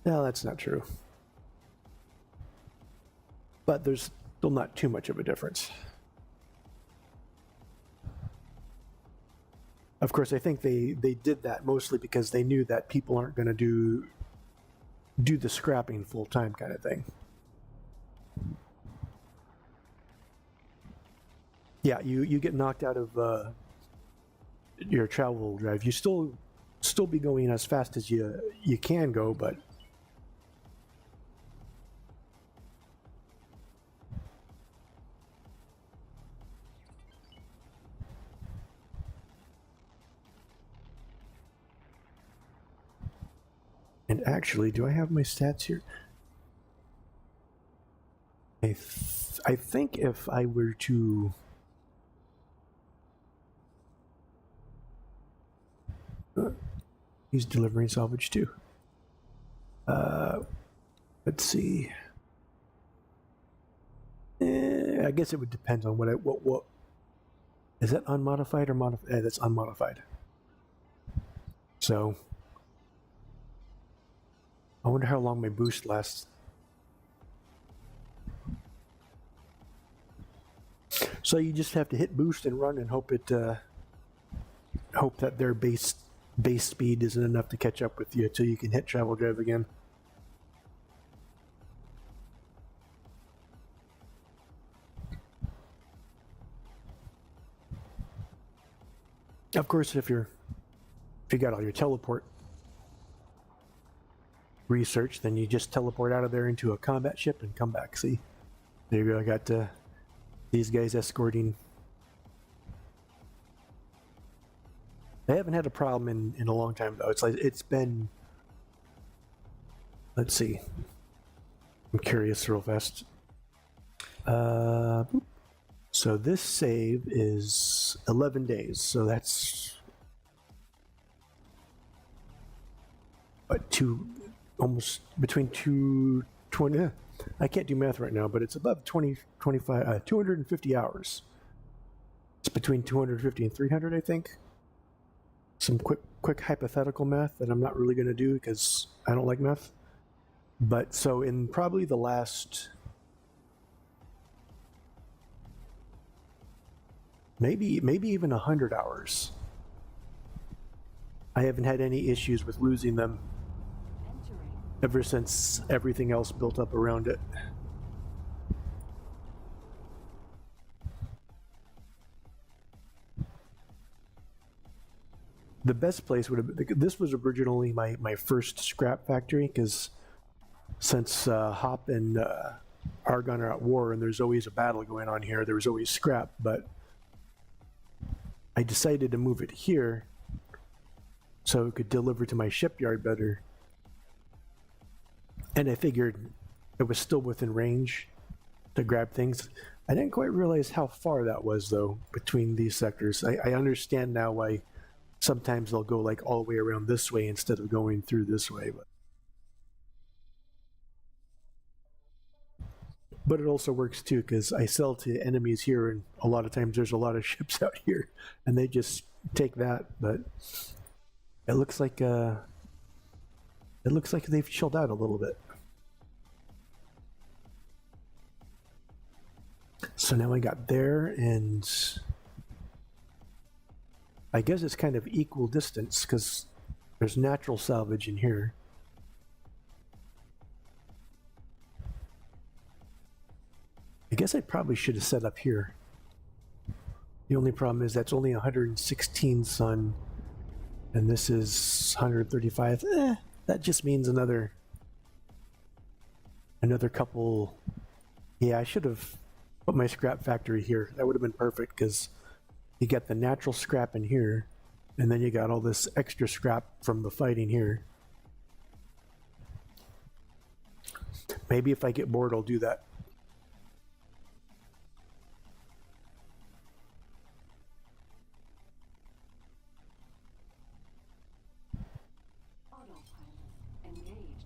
No, that's not true. But there's still not too much of a difference. Of course, I think they did that mostly because they knew that people aren't going to do the scrapping full time kind of thing. Yeah, you get knocked out of your travel drive. You still be going as fast as you can go, but and actually, do I have my stats here? I think if I were to he's delivering salvage too. Let's see. I guess it would depend on what is that unmodified or modified? That's unmodified. So I wonder how long my boost lasts. So you just have to hit boost and run and hope that their base speed isn't enough to catch up with you until you can hit travel drive again. Of course, if you got all your teleport research, then you just teleport out of there into a combat ship and come back. See, there you go. I got these guys escorting. I haven't had a problem in a long time though. It's been. Let's see. I'm curious real fast. So this save is 11 days. So that's almost between 220. I can't do math right now, but it's above 250 hours. It's between 250 and 300, I think. Some quick hypothetical math that I'm not really going to do because I don't like math. But so in probably the last maybe even 100 hours, I haven't had any issues with losing them. Entering ever since everything else built up around it. The best place would have been, this was originally my first scrap factory, because since Hop and Argon are at war and there's always a battle going on here, there was always scrap, but I decided to move it here so it could deliver to my shipyard better. And I figured it was still within range to grab things. I didn't quite realize how far that was, though, between these sectors. I understand now why sometimes they'll go like all the way around this way instead of going through this way. But it also works too, because I sell to enemies here, and a lot of times there's a lot of ships out here, and they just take that. But it looks like they've chilled out a little bit. So now I got there, and I guess it's kind of equal distance because there's natural salvage in here. I guess I probably should have set up here. The only problem is that's only 116 sun, and this is 135. That just means another couple. Yeah, I should have put my scrap factory here. That would have been perfect, because you got the natural scrap in here, and then you got all this extra scrap from the fighting here. Maybe if I get bored, I'll do that. Autopilot engaged.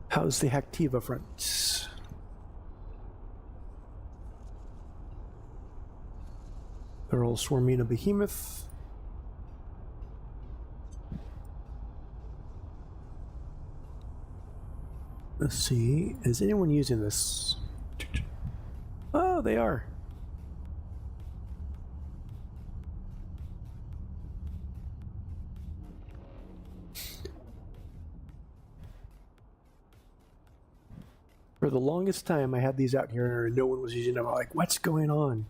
How's the Hacktiva front? They're all swarming a behemoth. Let's see, is anyone using this? Oh, they are. For the longest time, I had these out here and no one was using them. I'm like, what's going on?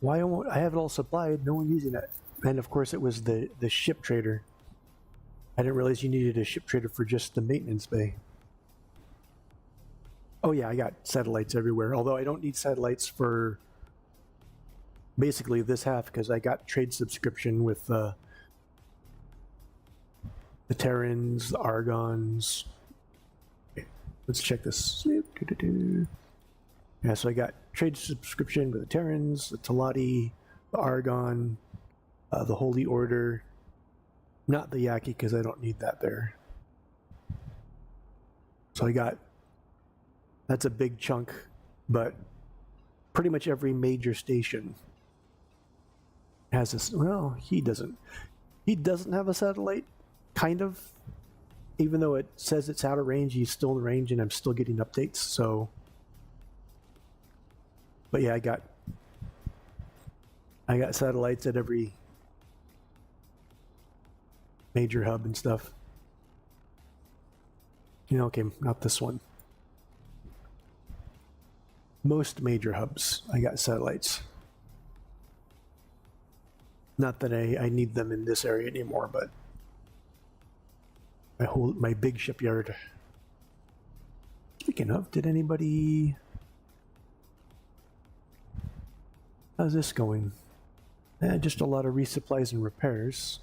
Why won't I have it all supplied? No one using it. And of course, it was the ship trader. I didn't realize you needed a ship trader for just the maintenance bay. Oh yeah, I got satellites everywhere. Although I don't need satellites for basically this half, because I got trade subscription with the Terrans, the Argons. Let's check this. Yeah, so I got trade subscription with the Terrans, the Talati, the Argon, the Holy Order. Not the Yaki, because I don't need that there. So I got, that's a big chunk, but pretty much every major station has this. Well, he doesn't have a satellite, kind of. Even though it says it's out of range, he's still in range, and I'm still getting updates, so. But yeah, I got satellites at every major hub and stuff. You know, okay, not this one. Most major hubs, I got satellites. Not that I need them in this area anymore, but my big shipyard. Speaking of, did anybody? How's this going? Just a lot of resupplies and repairs,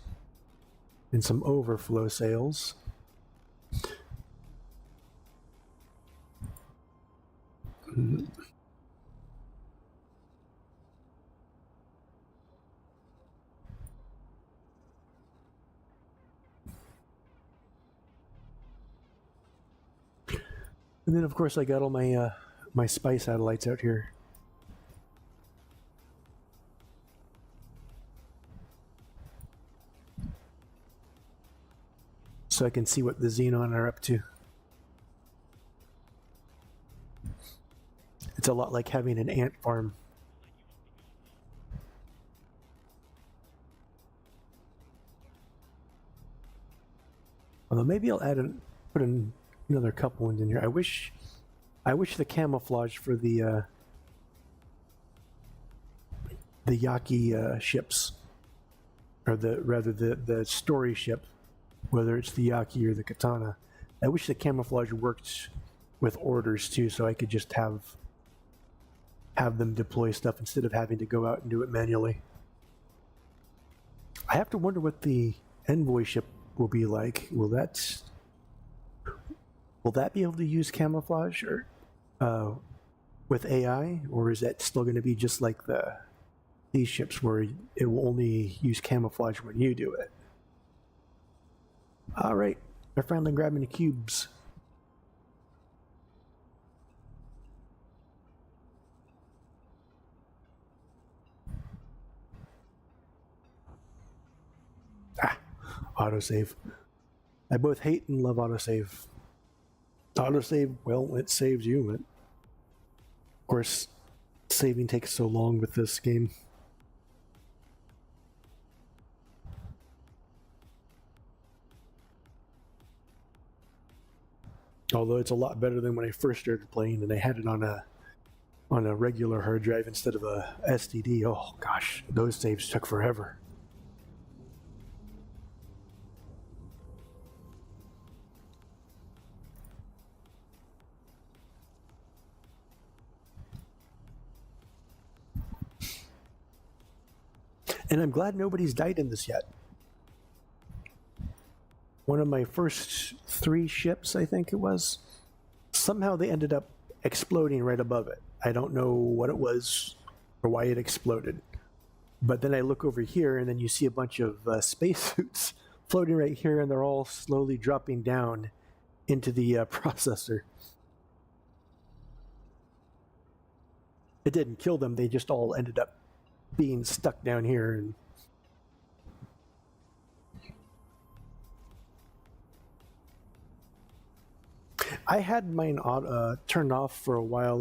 and some overflow sales. And then, of course, I got all my my spy satellites out here. So I can see what the Xenon are up to. It's a lot like having an ant farm. Although maybe I'll put another couple ones in here. I wish the camouflage for the Yaki ships, or the story ship, whether it's the Yaki or the Katana. I wish the camouflage worked with orders too, so I could just have them deploy stuff instead of having to go out and do it manually. I have to wonder what the envoy ship will be like. Will that be able to use camouflage or with AI, or is that still going to be just like these ships where it will only use camouflage when you do it? All right, they're finally grabbing the cubes. Autosave. I both hate and love autosave. Autosave, well, it saves you. Of course, saving takes so long with this game. Although it's a lot better than when I first started playing and I had it on a regular hard drive instead of a STD. Oh gosh, those saves took forever. And I'm glad nobody's died in this yet. One of my first 3 ships, I think it was, somehow they ended up exploding right above it. I don't know what it was or why it exploded. But then I look over here and then you see a bunch of spacesuits floating right here, and they're all slowly dropping down into the processor. It didn't kill them, they just all ended up being stuck down here. And I had mine turned off for a while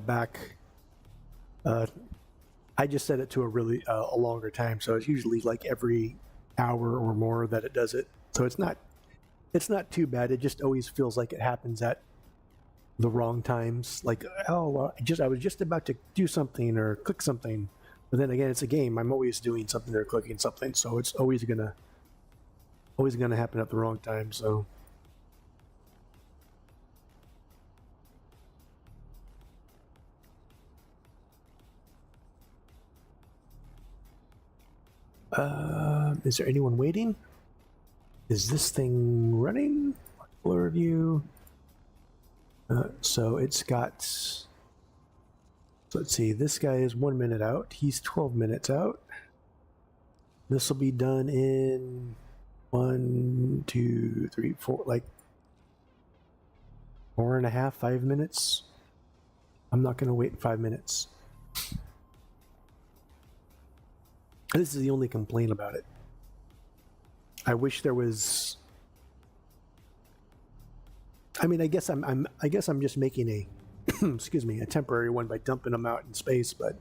back. I just set it to a really a longer time, so it's usually like every hour or more that it does it. So it's not too bad. It just always feels like it happens at the wrong times. Like, oh, I was just about to do something or click something, but then again, it's a game. I'm always doing something or clicking something, so it's always gonna happen at the wrong time. So. Is there anyone waiting? Is this thing running? Full review. So it's got. So let's see. This guy is 1 minute out. He's 12 minutes out. This will be done in 1, 2, 3, 4, like 4.5, 5 minutes. I'm not going to wait 5 minutes. This is the only complaint about it. I wish there was. I mean, I guess I'm just making a, excuse me, a temporary one by dumping them out in space, but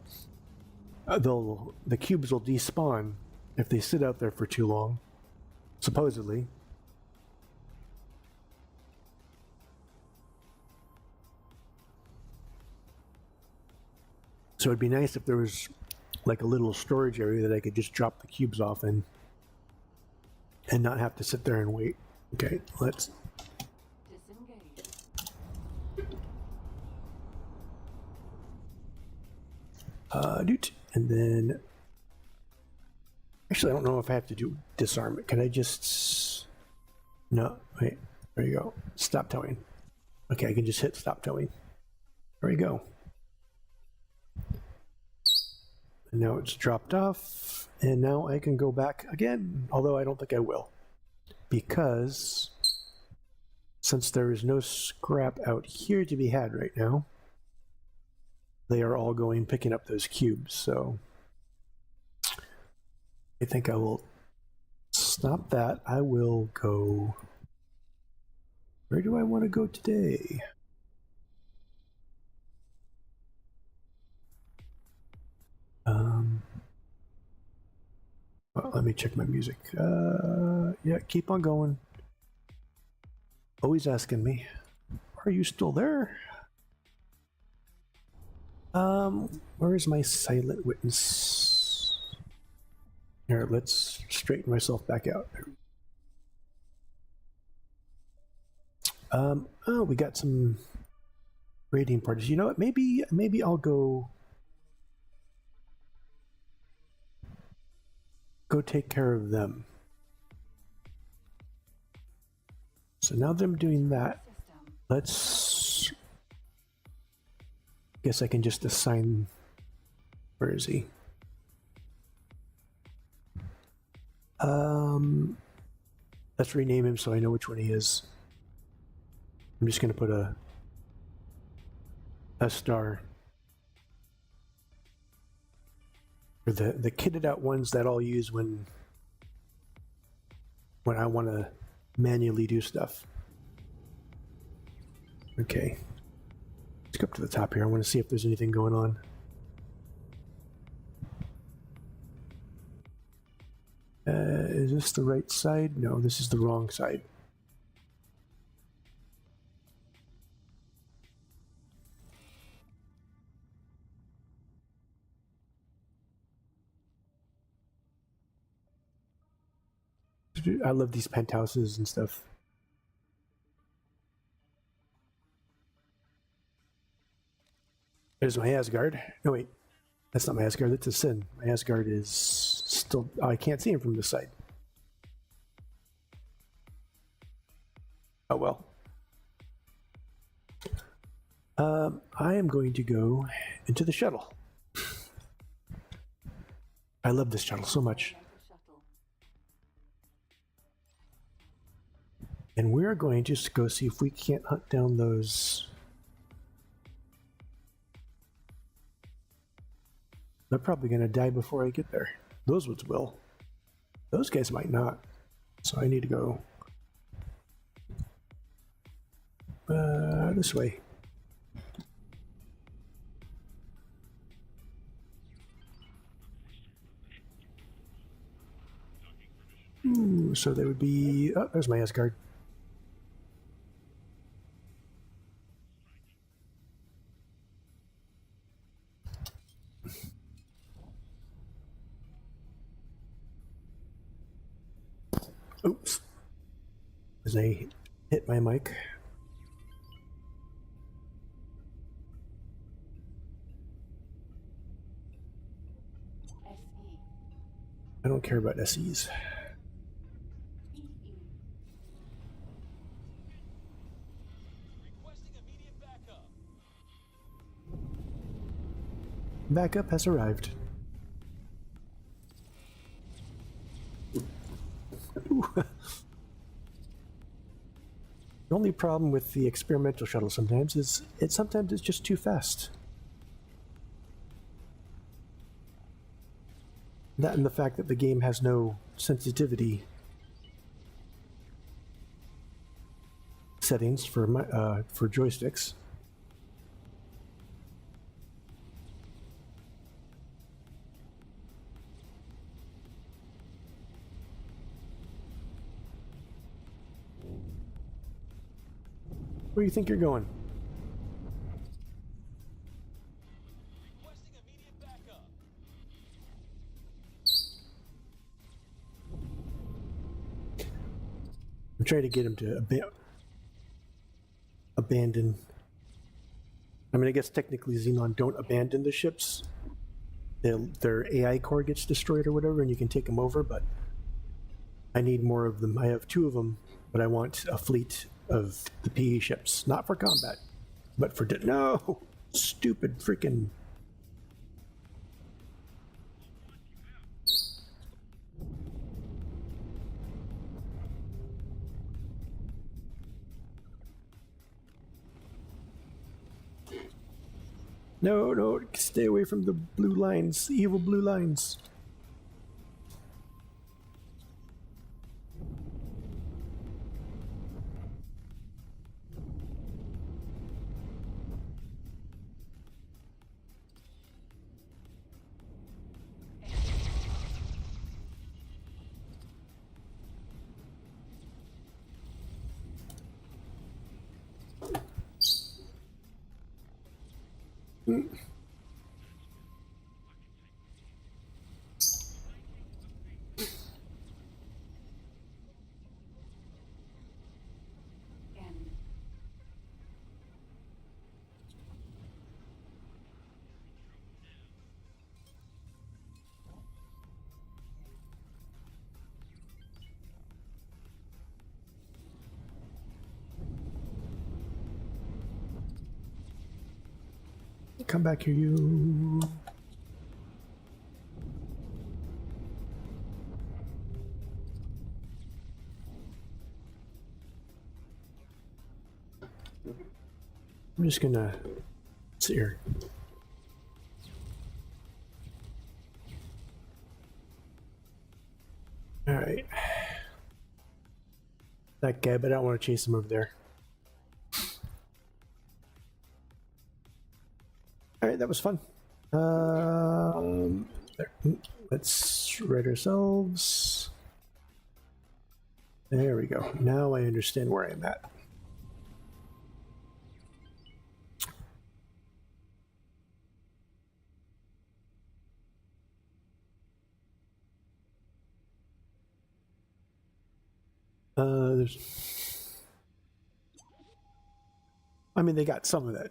the cubes will despawn if they sit out there for too long, supposedly. So it'd be nice if there was like a little storage area that I could just drop the cubes off in and not have to sit there and wait. Okay, let's. Disengage. And then. Actually, I don't know if I have to do disarm it. Can I just. No, wait. There you go. Stop towing. Okay, I can just hit stop towing. There we go. And now it's dropped off, and now I can go back again, although I don't think I will, because since there is no scrap out here to be had right now, they are all going picking up those cubes. So I think I will stop that. I will go. Where do I want to go today? Well, let me check my music. Yeah, keep on going. Always asking me, are you still there? Where is my silent witness? Here, let's straighten myself back out. Oh, we got some raiding parties. You know what? Maybe I'll go take care of them. So now that I'm doing that, let's. Guess I can just assign. Where is he? Let's rename him so I know which one he is. I'm just gonna put a star for the kitted out ones that I'll use when I want to manually do stuff. Okay, let's go up to the top here. I want to see if there's anything going on. Is this the right side? No, this is the wrong side. I love these penthouses and stuff. There's my Asgard. No, wait. That's not my Asgard. That's a sin. My Asgard is still... Oh, I can't see him from this side. Oh, well. I am going to go into the shuttle. I love this shuttle so much. And we're going to just go see if we can't hunt down those. They're probably going to die before I get there. Those ones will. Those guys might not. So I need to go this way. Ooh, so they would be... Oh, there's my Asgard. Oops. As I hit my mic. I don't care about SEs. Requesting immediate backup. Backup has arrived. The only problem with the experimental shuttle sometimes is sometimes it's just too fast. That and the fact that the game has no sensitivity settings for joysticks. Where do you think you're going? Requesting immediate backup. I'm trying to get him to abandon. I mean, I guess technically Xenon don't abandon the ships. Their AI core gets destroyed or whatever, and you can take them over, but I need more of them. I have 2 of them, but I want a fleet of the PE ships, not for combat, but for no stupid freaking. No, stay away from the blue lines, evil blue lines. Come back here, you. I'm just gonna sit here. All right. That guy, but I don't want to chase him over there. All right, that was fun. There. Let's rate ourselves. There we go. Now I understand where I'm at. I mean, they got some of that.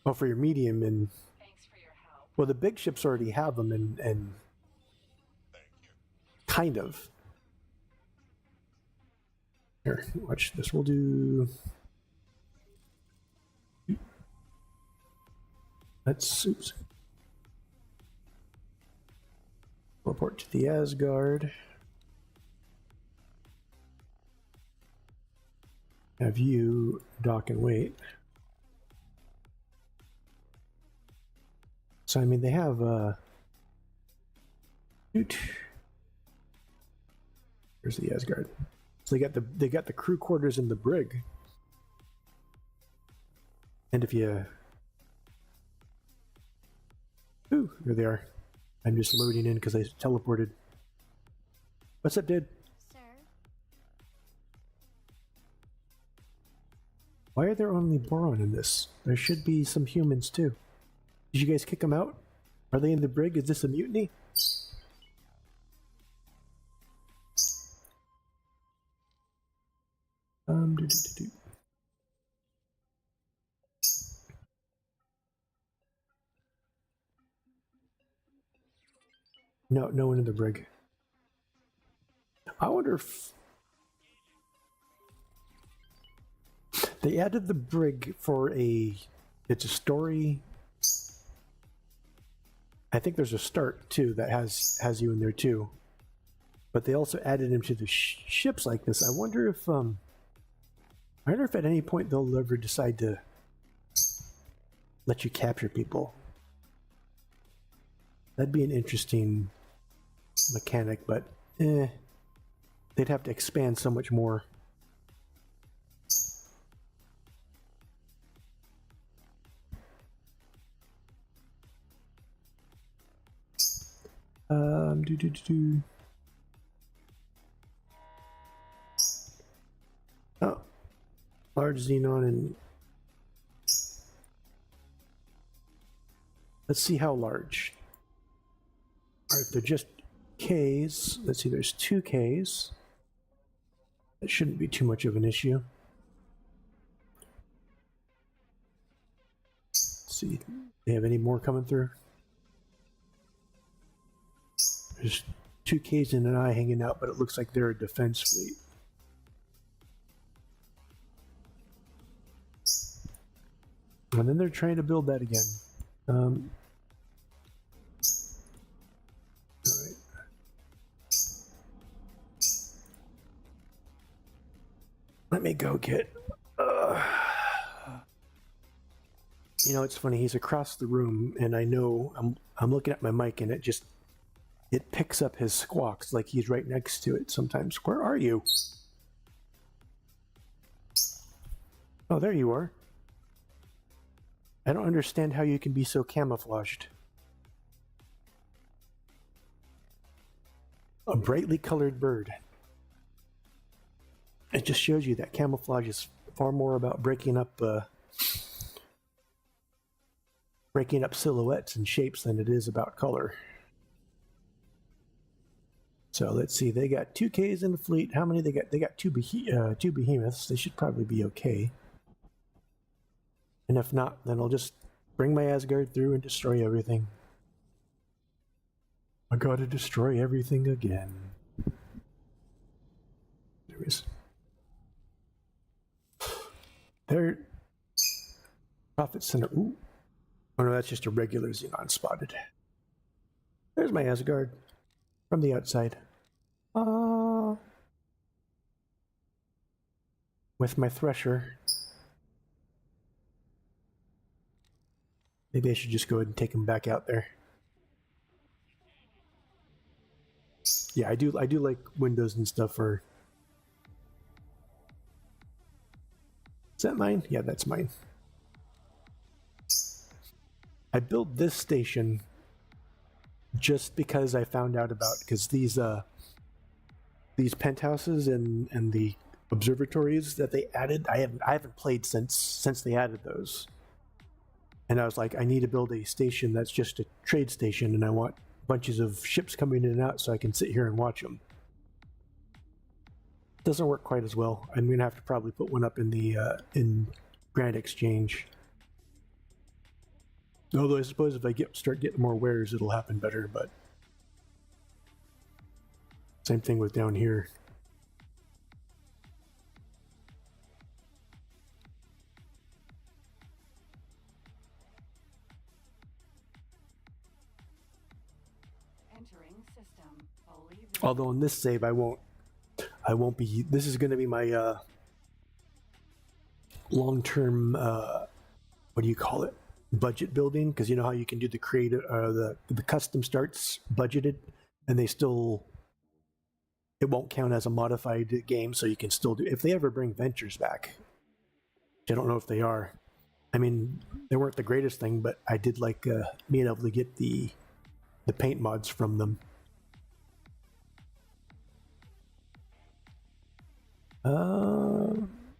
Oh, for your medium and. Thanks for your help. Well, the big ships already have them, and Thank you. kind of. Here, watch this. We'll do. Let's report to the Asgard. Have you dock and wait. So I mean, they have where's the Asgard? So they got the crew quarters in the brig. And if you ooh, there they are. I'm just loading in because I teleported. What's up, dude? Sir, Why are there only Boron in this? There should be some humans too. Did you guys kick them out? Are they in the brig? Is this a mutiny? Do. No, no one in the brig. I wonder if they added the brig for it's a story. I think there's a start too that has you in there too. But they also added him to the ships like this. I wonder if at any point they'll ever decide to let you capture people. That'd be an interesting mechanic, but they'd have to expand so much more. Oh, large xenon and let's see how large. All right, if they're just Ks, let's see, there's 2 Ks. That shouldn't be too much of an issue. Let's see, they have any more coming through? There's 2 Ks and an I hanging out, but it looks like they're a defense fleet. And then they're trying to build that again. All right. Let me go get. You know, it's funny. He's across the room, and I know I'm looking at my mic, and it picks up his squawks like he's right next to it sometimes. Where are you? Oh, there you are. I don't understand how you can be so camouflaged. A brightly colored bird. It just shows you that camouflage is far more about breaking up breaking up silhouettes and shapes than it is about color. So let's see. They got 2Ks in the fleet. How many they got? They got two behemoths. They should probably be okay. And if not, then I'll just bring my Asgard through and destroy everything. I gotta destroy everything again. There is. There. Profit Center. Ooh. Oh no, that's just a regular Xenon spotted. There's my Asgard from the outside. With my Thresher. Maybe I should just go ahead and take him back out there. Yeah, I do like windows and stuff for. Is that mine? Yeah, that's mine. I built this station just because I found out about because these penthouses and the observatories that they added, I haven't played since they added those. And I was like, I need to build a station that's just a trade station, and I want bunches of ships coming in and out so I can sit here and watch them. Doesn't work quite as well. I'm gonna have to probably put one up in the in Grand Exchange. Although I suppose if I start getting more wares, it'll happen better. But same thing with down here. Entering system. Although in this save, I won't be. This is going to be my long-term. What do you call it? Budget building, because you know how you can do the creative, the custom starts budgeted, and they still. It won't count as a modified game, so you can still do. If they ever bring ventures back, which I don't know if they are. I mean, they weren't the greatest thing, but I did like being able to get the paint mods from them.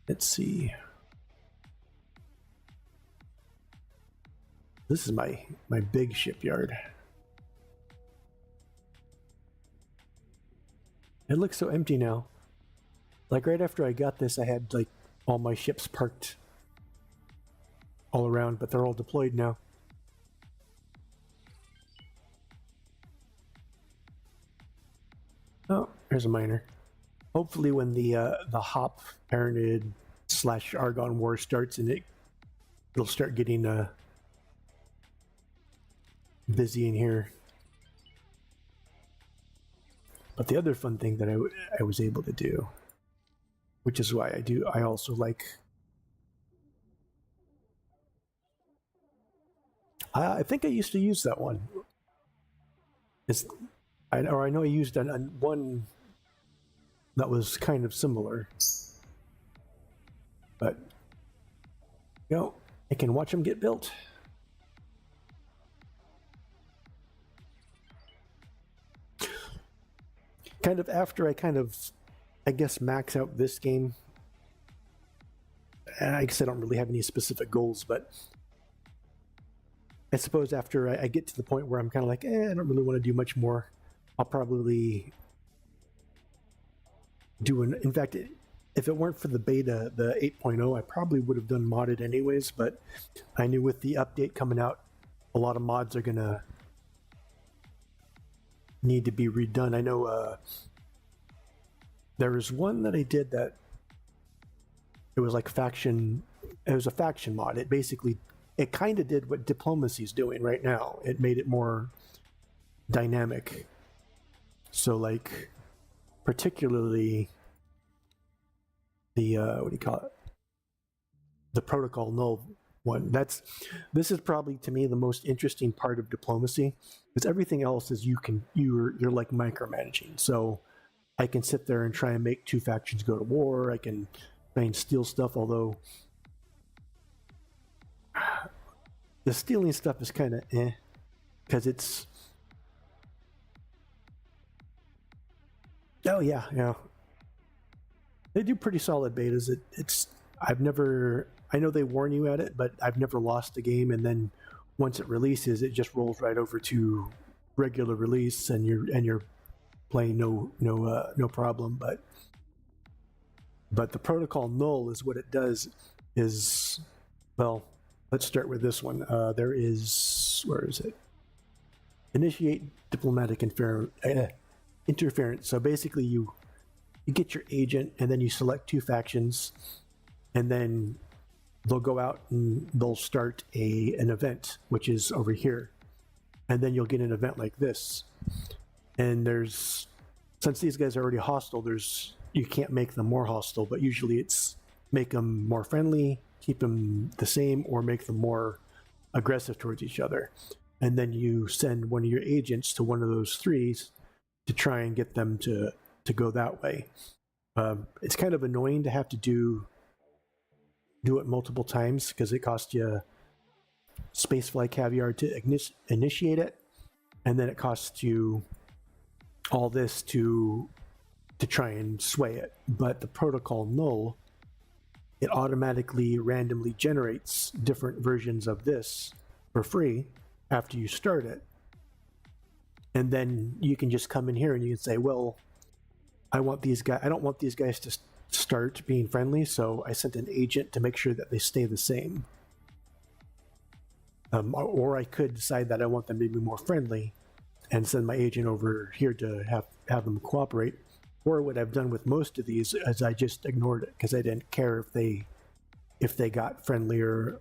Let's see. This is my big shipyard. It looks so empty now. Like right after I got this, I had like all my ships parked all around, but they're all deployed now. Oh, there's a miner. Hopefully when the Hop Paranid / Argon War starts, and it'll start getting busy in here. But the other fun thing that I was able to do, which is why I also like. I think I used to use that one. I know I used one that was kind of similar, but you know, I can watch them get built. Kind of after I guess max out this game, and I guess I don't really have any specific goals, but I suppose after I get to the point where I'm kind of like, I don't really want to do much more, I'll probably do in fact, if it weren't for the beta, the 8.0, I probably would have done modded anyways, but I knew with the update coming out, a lot of mods are gonna need to be redone. I know there was one that I did that it was like faction. It was a faction mod. It kind of did what diplomacy is doing right now. It made it more dynamic. So like, particularly the what do you call it? The protocol null one. This is probably to me the most interesting part of diplomacy, because everything else is you're like micromanaging. So I can sit there and try and make two factions go to war. I can try and steal stuff, although the stealing stuff is kind of because it's yeah they do pretty solid betas. I know they warn you at it, but I've never lost a game and then once it releases, it just rolls right over to regular release, and you're playing no problem. But the protocol null is what it does is, well, let's start with this one. There is, where is it? Initiate diplomatic interference. So basically you get your agent and then you select two factions, and then they'll go out and they'll start an event, which is over here. And then you'll get an event like this. And since these guys are already hostile, you can't make them more hostile, but usually it's make them more friendly, keep them the same, or make them more aggressive towards each other. And then you send one of your agents to one of those threes to try and get them to go that way. It's kind of annoying to have to do it multiple times because it costs you spacefly caviar to initiate it, and then it costs you all this to try and sway it. But the protocol null, it automatically randomly generates different versions of this for free after you start it. And then you can just come in here and you can say, well, I don't want these guys to start being friendly, so I sent an agent to make sure that they stay the same. Or I could decide that I want them to be more friendly and send my agent over here to have them cooperate. Or what I've done with most of these is I just ignored it because I didn't care if they got friendlier,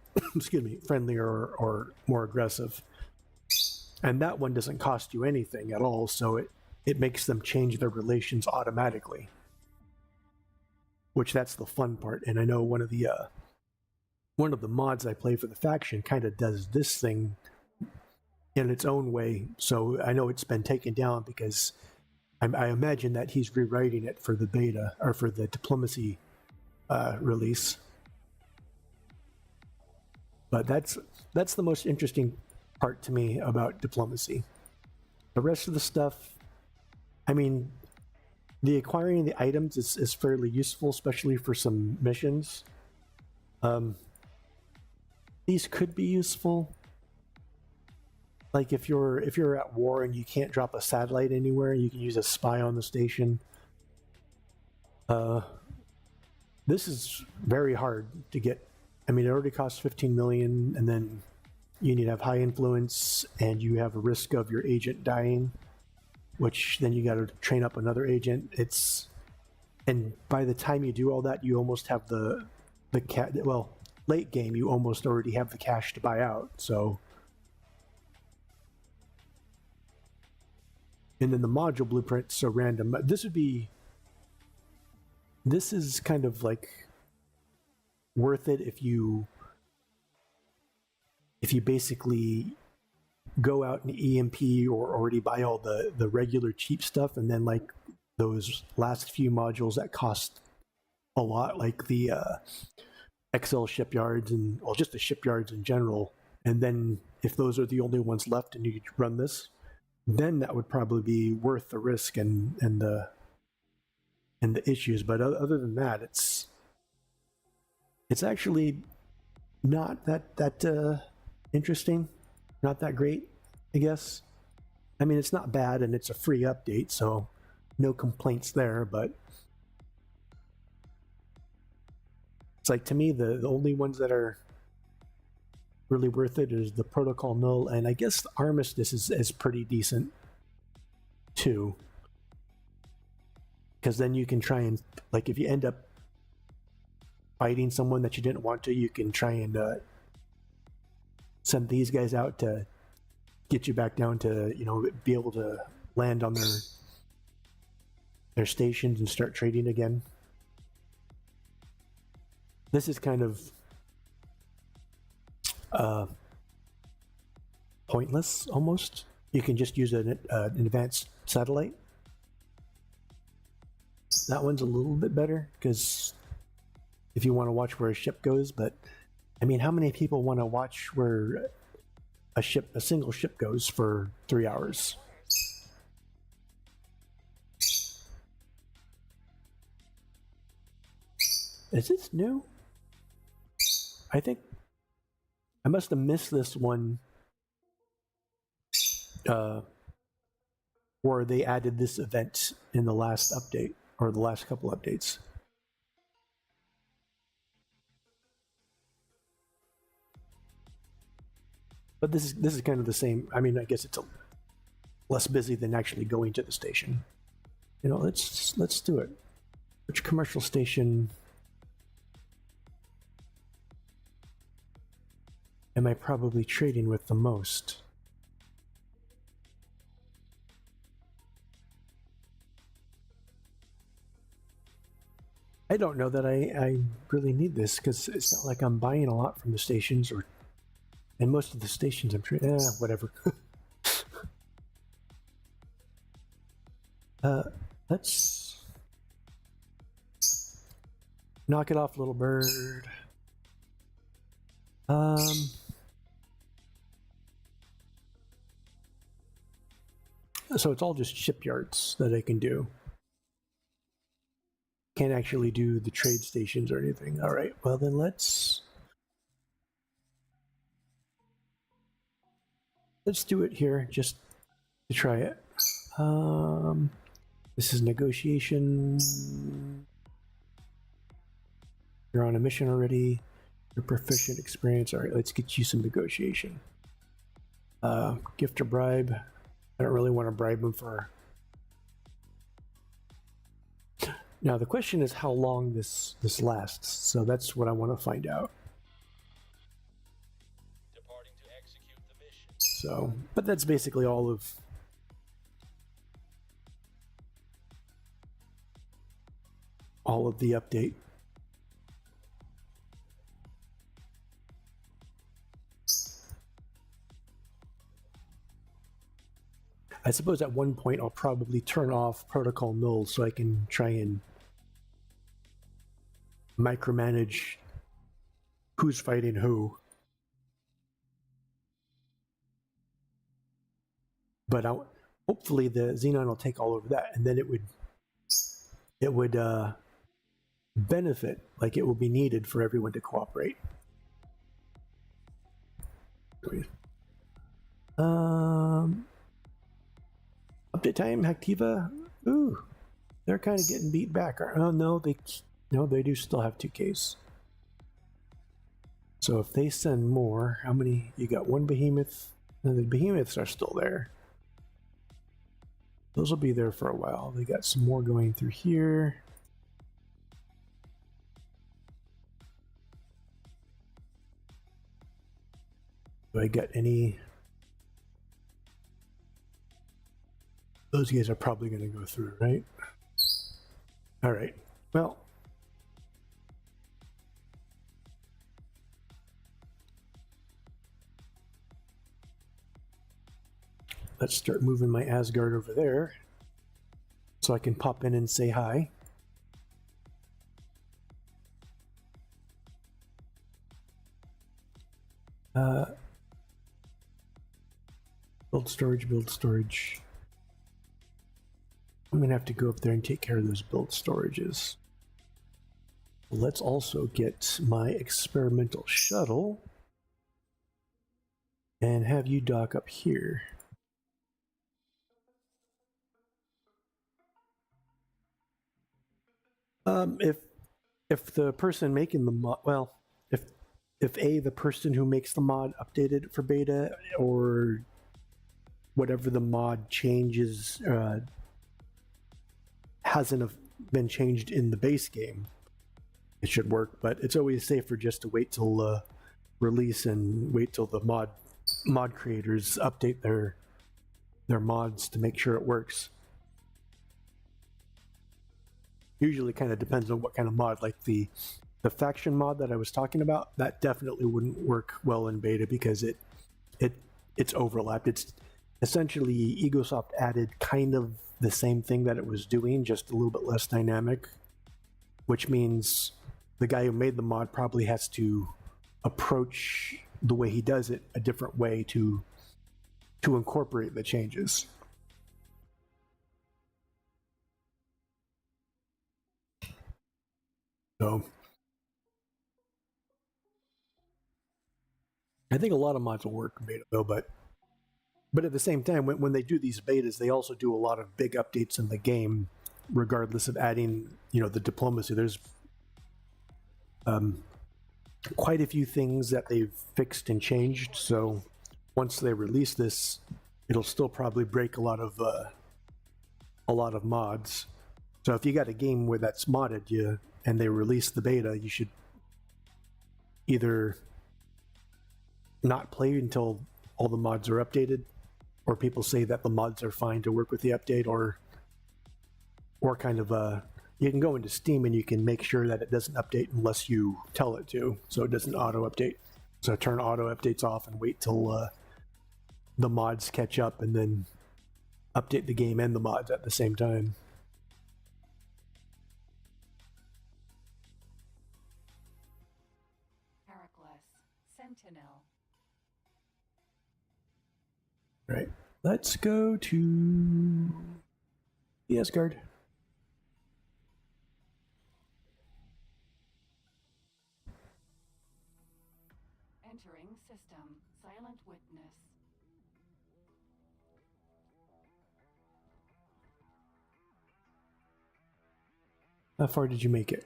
friendlier or more aggressive. And that one doesn't cost you anything at all, so it makes them change their relations automatically. Which that's the fun part. And I know one of the mods I play for the faction kind of does this thing in its own way. So I know it's been taken down because I imagine that he's rewriting it for the beta or for the diplomacy release. But that's the most interesting part to me about diplomacy. The rest of the stuff, I mean, the acquiring the items is fairly useful, especially for some missions. These could be useful. Like if you're at war and you can't drop a satellite anywhere, you can use a spy on the station. This is very hard to get. I mean, it already costs 15 million, and then you need to have high influence, and you have a risk of your agent dying, which then you got to train up another agent. And by the time you do all that, you almost have late game, you almost already have the cash to buy out. So, and then the module blueprint's so random. This is kind of like worth it if you basically go out and EMP or already buy all the regular cheap stuff, and then like those last few modules that cost a lot, like the XL shipyards and just the shipyards in general. And then if those are the only ones left and you run this, then that would probably be worth the risk and the issues. But other than that, it's actually not that interesting, not that great, I guess. I mean, it's not bad, and it's a free update, so no complaints there. But it's like, to me, the only ones that are really worth it is the protocol null, and I guess the armistice is pretty decent too, because then you can try and, like, if you end up fighting someone that you didn't want to, you can try and send these guys out to get you back down to, be able to land on their stations and start trading again. This is kind of pointless almost. You can just use an advanced satellite. That one's a little bit better because if you want to watch where a ship goes, but I mean, how many people want to watch where a single ship goes for 3 hours? Is this new? I think I must have missed this one or they added this event in the last update or the last couple updates. But this is kind of the same. I mean, I guess it's less busy than actually going to the station. You know, let's do it. Which commercial station am I probably trading with the most? I don't know that I really need this because it's not like I'm buying a lot from the stations, and most of the stations I'm trading. Whatever. Let's knock it off, little bird. So it's all just shipyards that I can do. Can't actually do the trade stations or anything. All right, well then let's do it here just to try it. This is negotiation. You're on a mission already. You're proficient, experience. All right, let's get you some negotiation. Gift or bribe. I don't really want to bribe them for. Now the question is how long this lasts. So that's what I want to find out. Departing to execute the mission. So, but that's basically all of the update. I suppose at one point I'll probably turn off protocol null so I can try and micromanage who's fighting who. But hopefully the Xenon will take all over that, and then it would benefit, like it will be needed for everyone to cooperate. Update time, Hacktiva. Ooh, they're kind of getting beat back. Oh no, they do still have 2Ks. So if they send more, how many? You got one behemoth. No, the behemoths are still there. Those will be there for a while. They got some more going through here. Do I get any? Those guys are probably going to go through, right? All right. Well, let's start moving my Asgard over there so I can pop in and say hi. Build storage, build storage. I'm gonna have to go up there and take care of those build storages. Let's also get my experimental shuttle and have you dock up here. If the person making the mod, well, if the person who makes the mod updated it for beta, or whatever the mod changes hasn't been changed in the base game, it should work. But it's always safer just to wait till release and wait till the mod creators update their mods to make sure it works. Usually kind of depends on what kind of mod. Like the faction mod that I was talking about, that definitely wouldn't work well in beta because it's overlapped. It's essentially Egosoft added kind of the same thing that it was doing, just a little bit less dynamic, which means the guy who made the mod probably has to approach the way he does it a different way to incorporate the changes. So I think a lot of mods will work in beta though, but But at the same time, when they do these betas, they also do a lot of big updates in the game, regardless of adding, the diplomacy. There's quite a few things that they've fixed and changed. So once they release this, it'll still probably break a lot of mods. So if you got a game where that's modded, and they release the beta, you should either not play until all the mods are updated, or people say that the mods are fine to work with the update, or kind of you can go into Steam and you can make sure that it doesn't update unless you tell it to, so it doesn't auto update. So turn auto updates off and wait till the mods catch up, and then update the game and the mods at the same time. Heracles, Sentinel. Right. Let's go to the Asgard. Entering system. Silent witness. How far did you make it?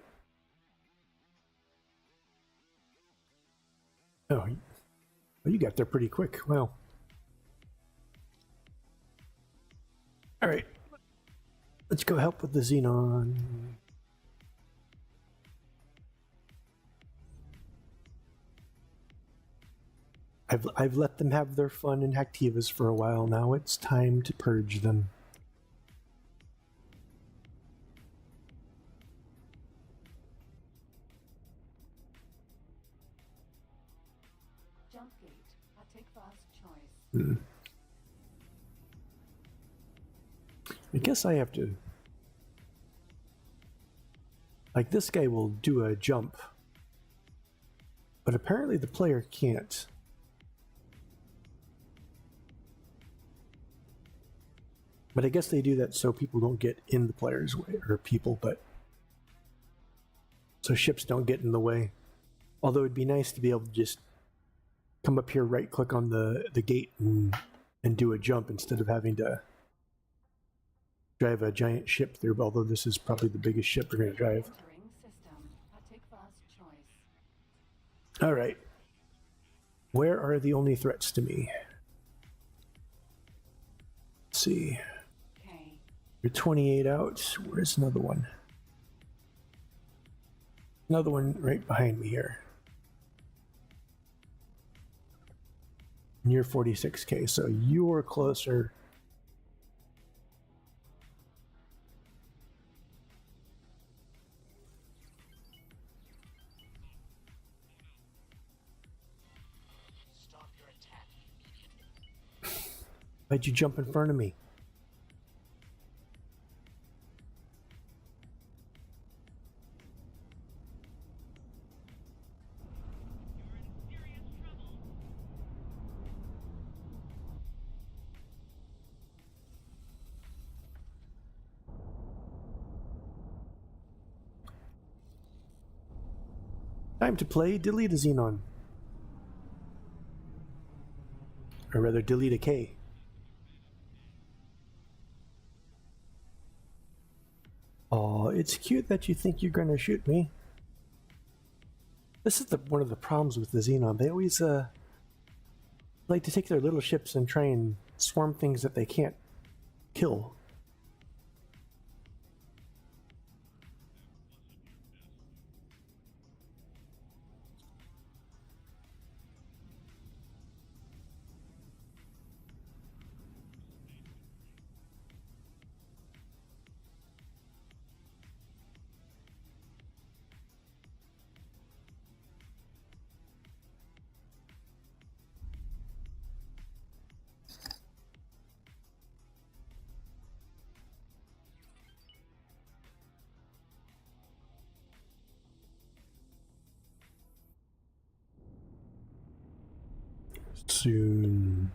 Oh, you got there pretty quick. Wow. All right. Let's go help with the Xenon. I've let them have their fun in Hacktivas for a while now. It's time to purge them. Jump gate. I take fast choice. I guess I have to... Like, this guy will do a jump, but apparently the player can't. But I guess they do that so people don't get in the player's way, or people, but so ships don't get in the way. Although it'd be nice to be able to just come up here, right click on the gate and do a jump instead of having to drive a giant ship through, although this is probably the biggest ship we're going to drive. Entering system. I take fast choice. All right. Where are the only threats to me? Let's see. K. You're 28 out. Where's another one? Another one right behind me here. And you're 46k, so you're closer. Stop your attack immediately. Why'd you jump in front of me? Time to play Delete a Xenon. Or rather, Delete a K. Oh, it's cute that you think you're going to shoot me. This is one of the problems with the Xenon. They always like to take their little ships and try and swarm things that they can't kill. Soon.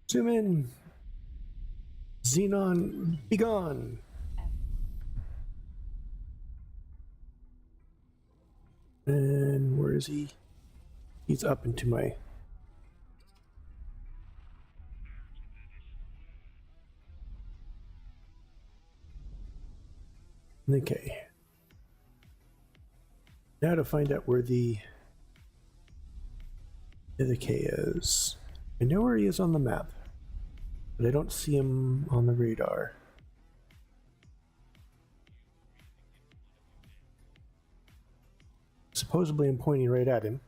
Zoom in. Xenon, be gone. And where is he? He's up into my... Okay. Now to find out where the K is. I know where he is on the map, but I don't see him on the radar. Supposedly I'm pointing right at him.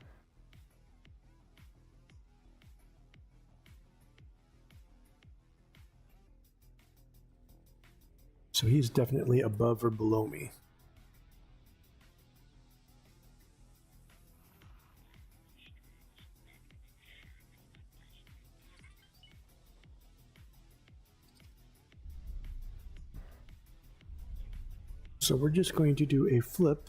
So he's definitely above or below me. So we're just going to do a flip.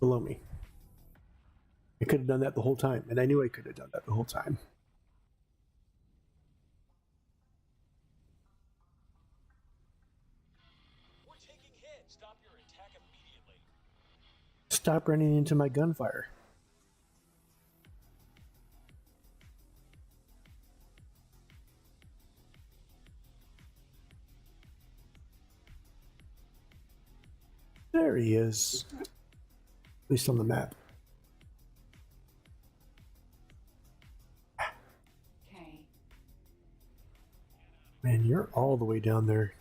Below me. I could have done that the whole time, and I knew I could have done that the whole time. We're taking hit. Stop your attack immediately. Stop running into my gunfire. There he is. At least on the map. K. Man, you're all the way down there.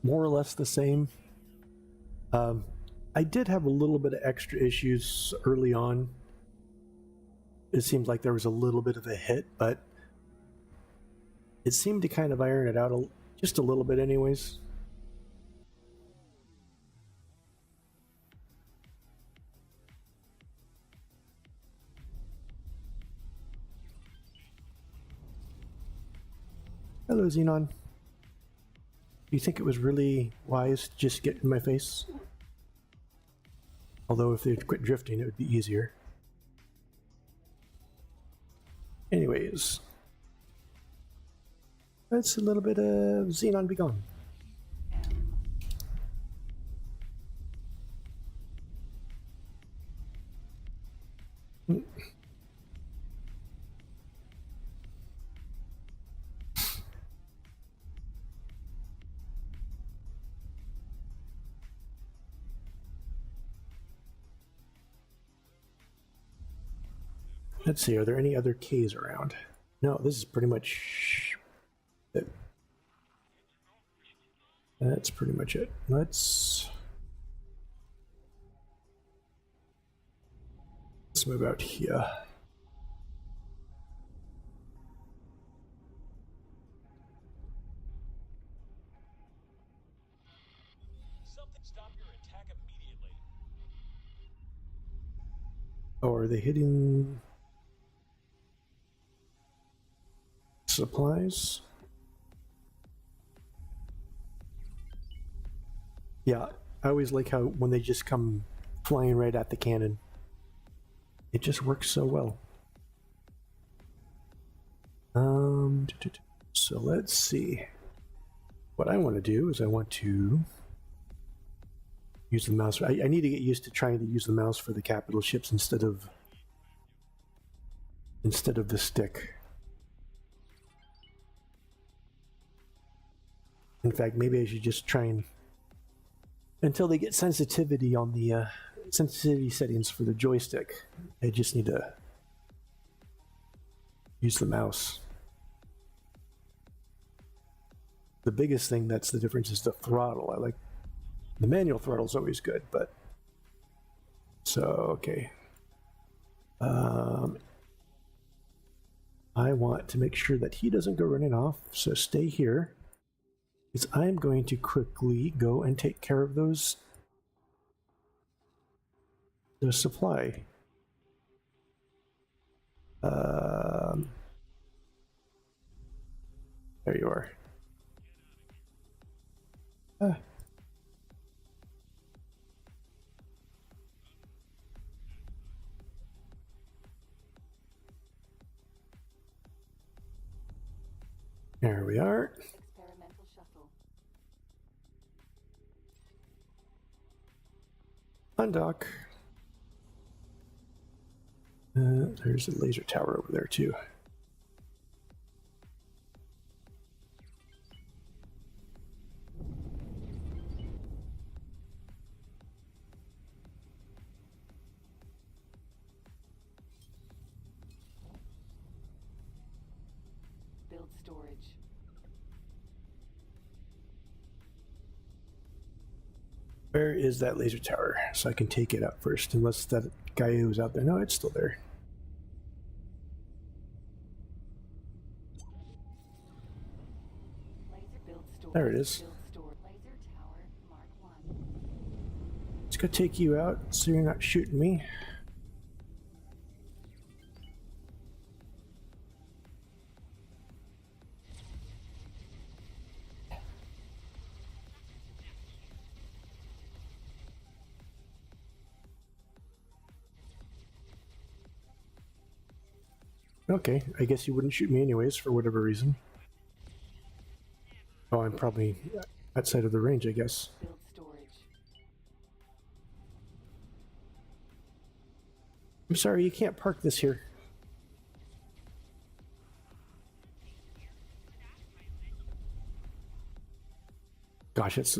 More or less the same. I did have a little bit of extra issues early on. It seemed like there was a little bit of a hit, but it seemed to kind of iron it out just a little bit anyways. Hello, Xenon. Do you think it was really wise to just get in my face? Although if they'd quit drifting, it would be easier. Anyways. That's a little bit of Xenon be gone. Let's see, are there any other Ks around? No, this is pretty much it. That's pretty much it. Let's move out here. Something. Stop your attack immediately. Oh, are they hitting supplies? Yeah, I always like how when they just come flying right at the cannon, it just works so well. So let's see. What I want to do is I want to use the mouse. I need to get used to trying to use the mouse for the capital ships instead of the stick. In fact, maybe I should just try and until they get sensitivity on the sensitivity settings for the joystick. I just need to use the mouse. The biggest thing that's the difference is the throttle. I like the manual throttle is always good, but so okay. I want to make sure that he doesn't go running off, so stay here. is I'm going to quickly go and take care of those supply. There you are. Ah. There we are. Experimental shuttle. Undock. There's a laser tower over there too. Build storage. Where is that laser tower? So I can take it up first, unless that guy who's out there. No, it's still there. Laser build storage. There it is. Build storage. Laser tower Mark 1. Just gonna take you out so you're not shooting me. Okay, I guess you wouldn't shoot me anyways for whatever reason. Oh, I'm probably outside of the range, I guess. Build storage. I'm sorry, you can't park this here. Gosh, it's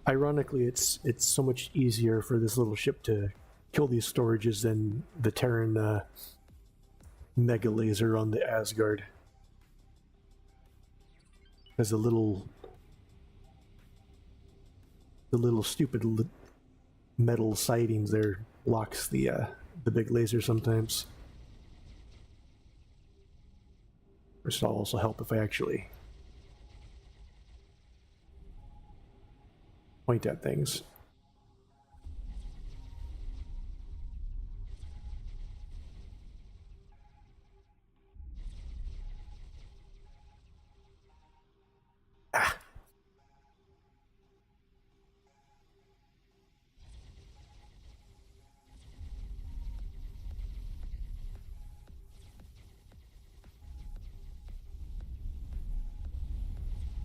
ironically it's so much easier for this little ship to kill these storages than the Terran mega laser on the Asgard. Because the little stupid metal sidings there blocks the big laser sometimes. This will also help if I actually point at things.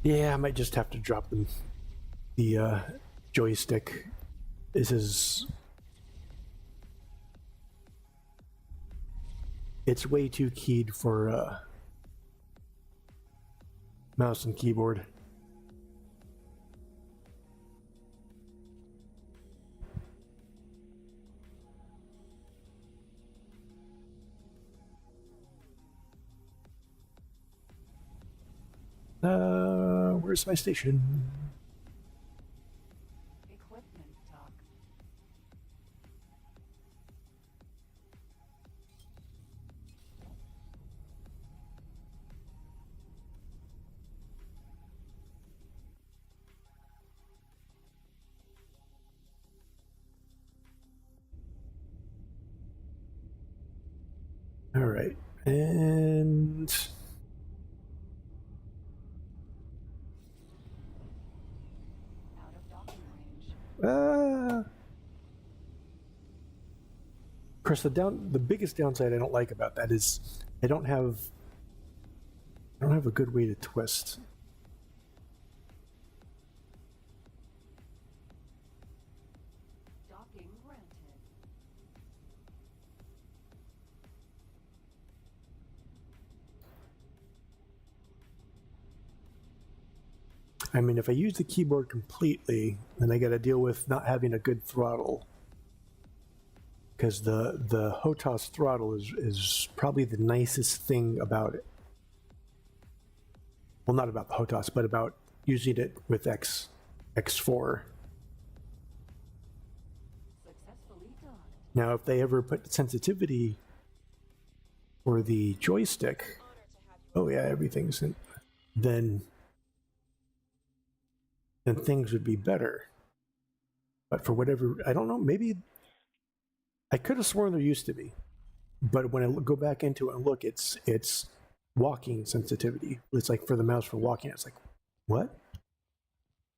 Yeah, I might just have to drop the joystick. This is... It's way too keyed for mouse and keyboard. Where's my station? Equipment dock. All right, and Out of docking range. of course, the biggest downside I don't like about that is I don't have a good way to twist. Docking granted. I mean, if I use the keyboard completely, then I got to deal with not having a good throttle. Because the HOTAS throttle is probably the nicest thing about it. Well, not about the HOTAS, but about using it with X4. Successfully docked. Now, if they ever put sensitivity for the joystick, oh yeah, everything's in, then then things would be better. But for whatever, I don't know, maybe I could have sworn there used to be. But when I go back into it and look, it's walking sensitivity. It's like for the mouse for walking. It's like, what?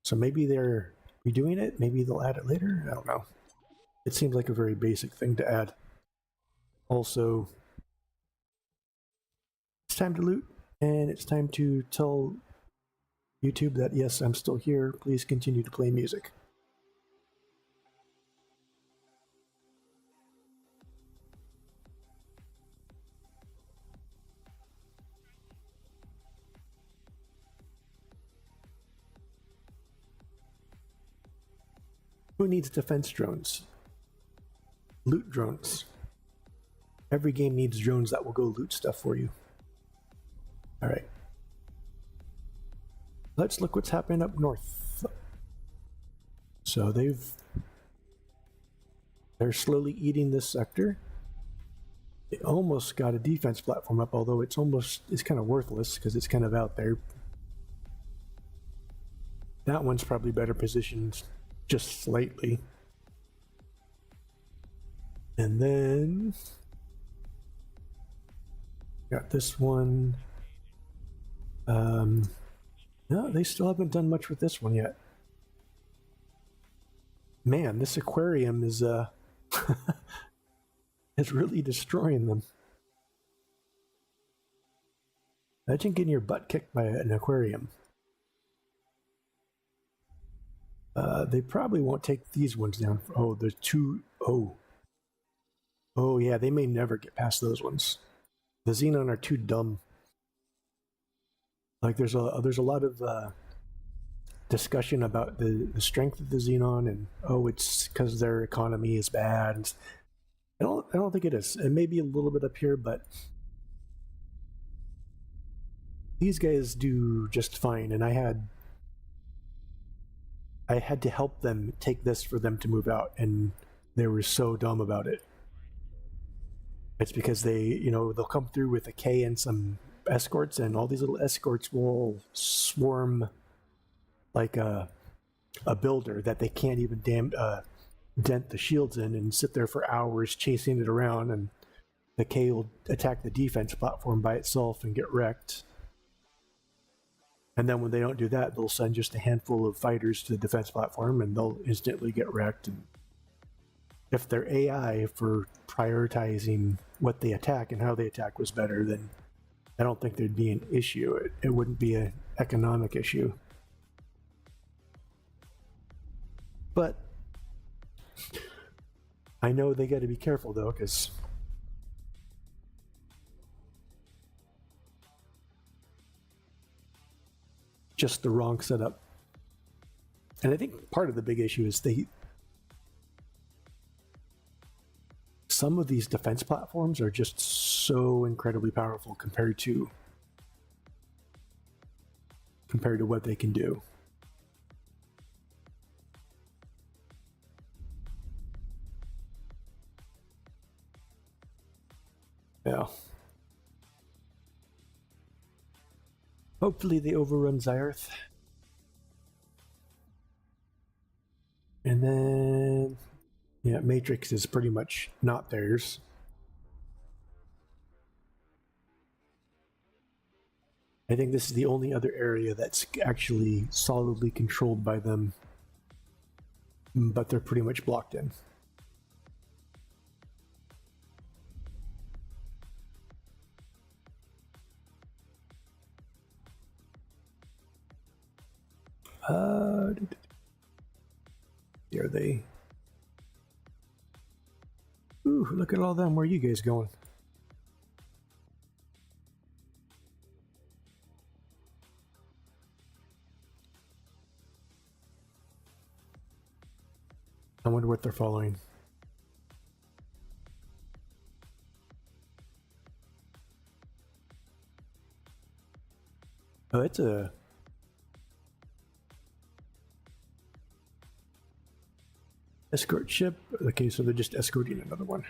So maybe they're redoing it. Maybe they'll add it later. I don't know. It seems like a very basic thing to add. Also, it's time to loot, and it's time to tell YouTube that yes, I'm still here. Please continue to play music. Who needs defense drones? Loot drones. Every game needs drones that will go loot stuff for you. All right. Let's look what's happening up north. So they're slowly eating this sector. They almost got a defense platform up, although it's kind of worthless because it's kind of out there. That one's probably better positioned just slightly. And then got this one. No, they still haven't done much with this one yet. Man, this aquarium is is really destroying them. Imagine getting your butt kicked by an aquarium. They probably won't take these ones down. Oh, there's two. Oh yeah, they may never get past those ones. The Xenon are too dumb. Like there's a lot of discussion about the strength of the Xenon, and it's because their economy is bad. I don't think it is. It may be a little bit up here, but these guys do just fine. And I had to help them take this for them to move out, and they were so dumb about it. It's because they'll come through with a K and some escorts, and all these little escorts will swarm like a builder that they can't even dent the shields in, and sit there for hours chasing it around, and the K will attack the defense platform by itself and get wrecked. And then when they don't do that, they'll send just a handful of fighters to the defense platform, and they'll instantly get wrecked. And if their AI for prioritizing what they attack and how they attack was better, then I don't think there'd be an issue. It wouldn't be an economic issue. But I know they got to be careful though, because just the wrong setup. And I think part of the big issue is some of these defense platforms are just so incredibly powerful compared to what they can do. Yeah. Hopefully they overrun Xyrth. And then yeah, Matrix is pretty much not theirs. I think this is the only other area that's actually solidly controlled by them, but they're pretty much blocked in. Are they? Ooh, look at all them. Where are you guys going? I wonder what they're following. Oh, it's a escort ship. Okay, so they're just escorting another one.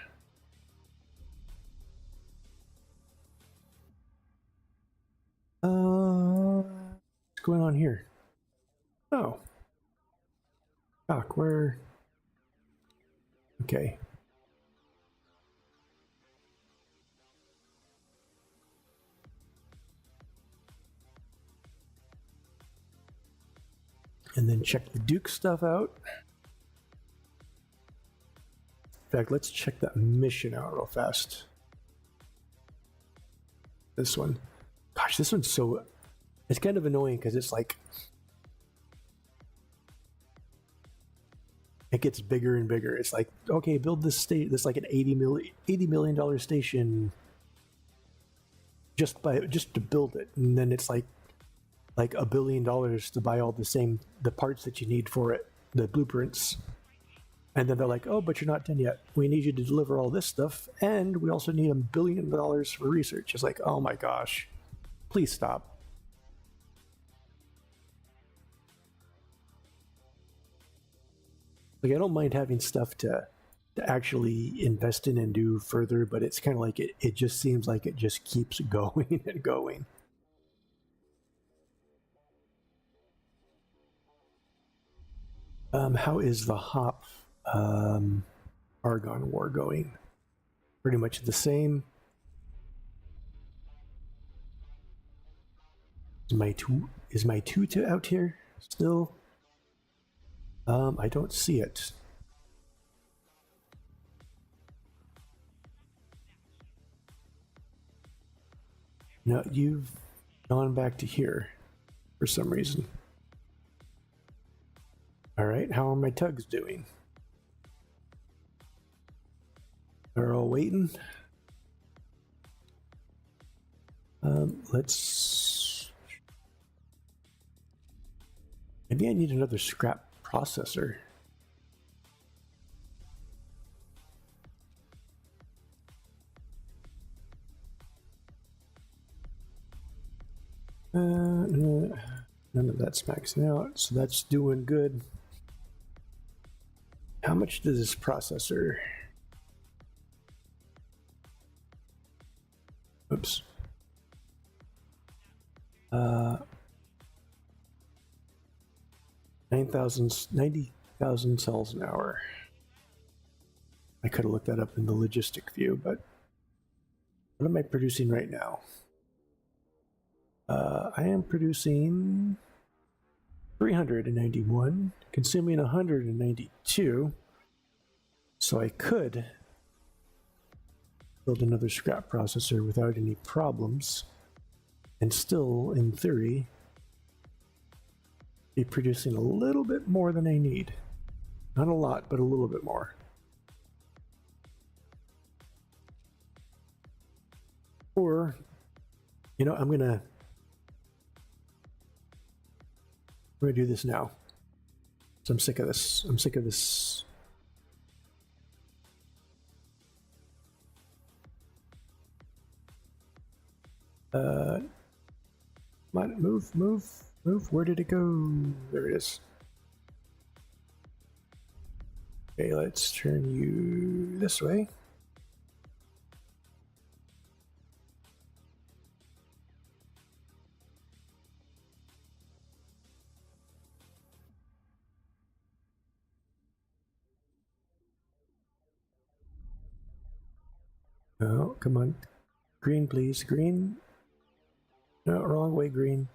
What's going on here? Oh, Doc, where? Okay. And then check the Duke stuff out. In fact, let's check that mission out real fast. This one. Gosh, this one's so... It's kind of annoying because it's like... It gets bigger and bigger. It's like, okay, build this state. This like an $80 million station just to build it, and then it's like $1 billion to buy all the parts that you need for it, the blueprints. And then they're like, oh, but you're not done yet. We need you to deliver all this stuff, and we also need $1 billion for research. It's like, oh my gosh, please stop. Like, I don't mind having stuff to actually invest in and do further, but it's kind of like it just seems like it just keeps going and going. How is the Hop Argon War going? Pretty much the same. Is my Tuta out here still? I don't see it. No, you've gone back to here for some reason. All right, how are my tugs doing? They're all waiting. Let's... Maybe I need another scrap processor. None of that's maxing out, so that's doing good. How much does this processor? Oops. 90,000 cells an hour. I could have looked that up in the logistic view, but what am I producing right now? I am producing 391, consuming 192, so I could build another scrap processor without any problems, and still, in theory, be producing a little bit more than I need. Not a lot, but a little bit more. Or, you know, I'm gonna do this now. So I'm sick of this. I'm sick of this. Come on, move. Where did it go? There it is. Okay, let's turn you this way. Oh, come on. Green, please. Green. No, wrong way, green.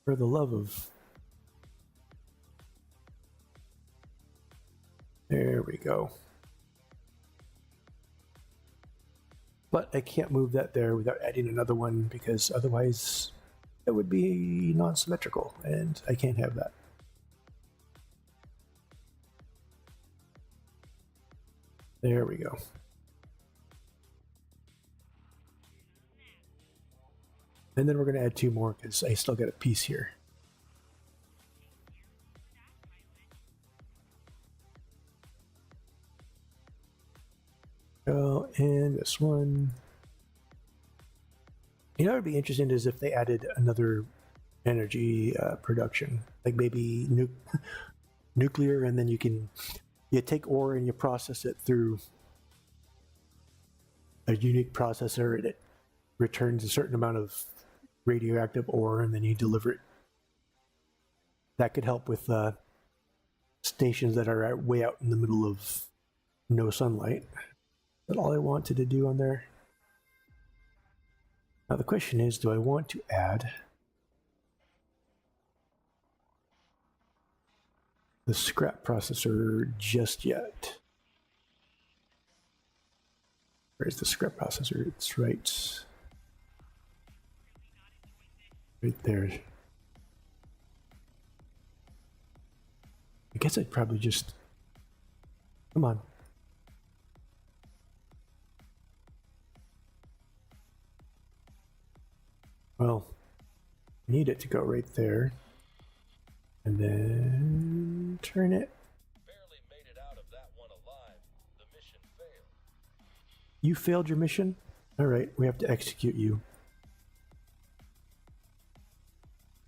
For the love of... There we go. But I can't move that there without adding another one, because otherwise it would be non-symmetrical, and I can't have that. There we go. And then we're going to add two more because I still got a piece here. Oh, and this one. You know what would be interesting is if they added another energy production, like maybe nuclear, and then you take ore and you process it through a unique processor, and it returns a certain amount of radioactive ore, and then you deliver it That could help with stations that are way out in the middle of no sunlight. That's all I wanted to do on there. Now the question is, do I want to add the scrap processor just yet? Where's the scrap processor? It's right there. I guess I'd probably just, come on. Well, I need it to go right there. And then turn it. Barely made it out of that one alive. The mission failed. You failed your mission? All right, we have to execute you.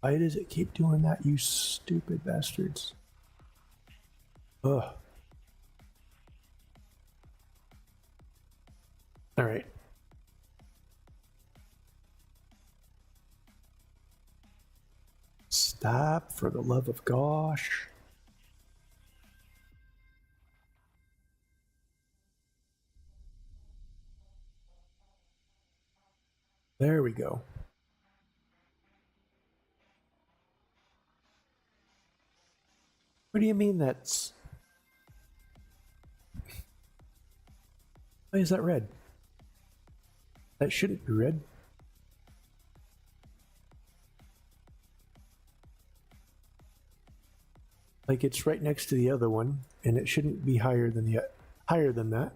Why does it keep doing that, you stupid bastards? Ugh. All right. Stop, for the love of gosh. There we go. What do you mean that's... Why is that red? That shouldn't be red. Like, it's right next to the other one, and it shouldn't be higher than that.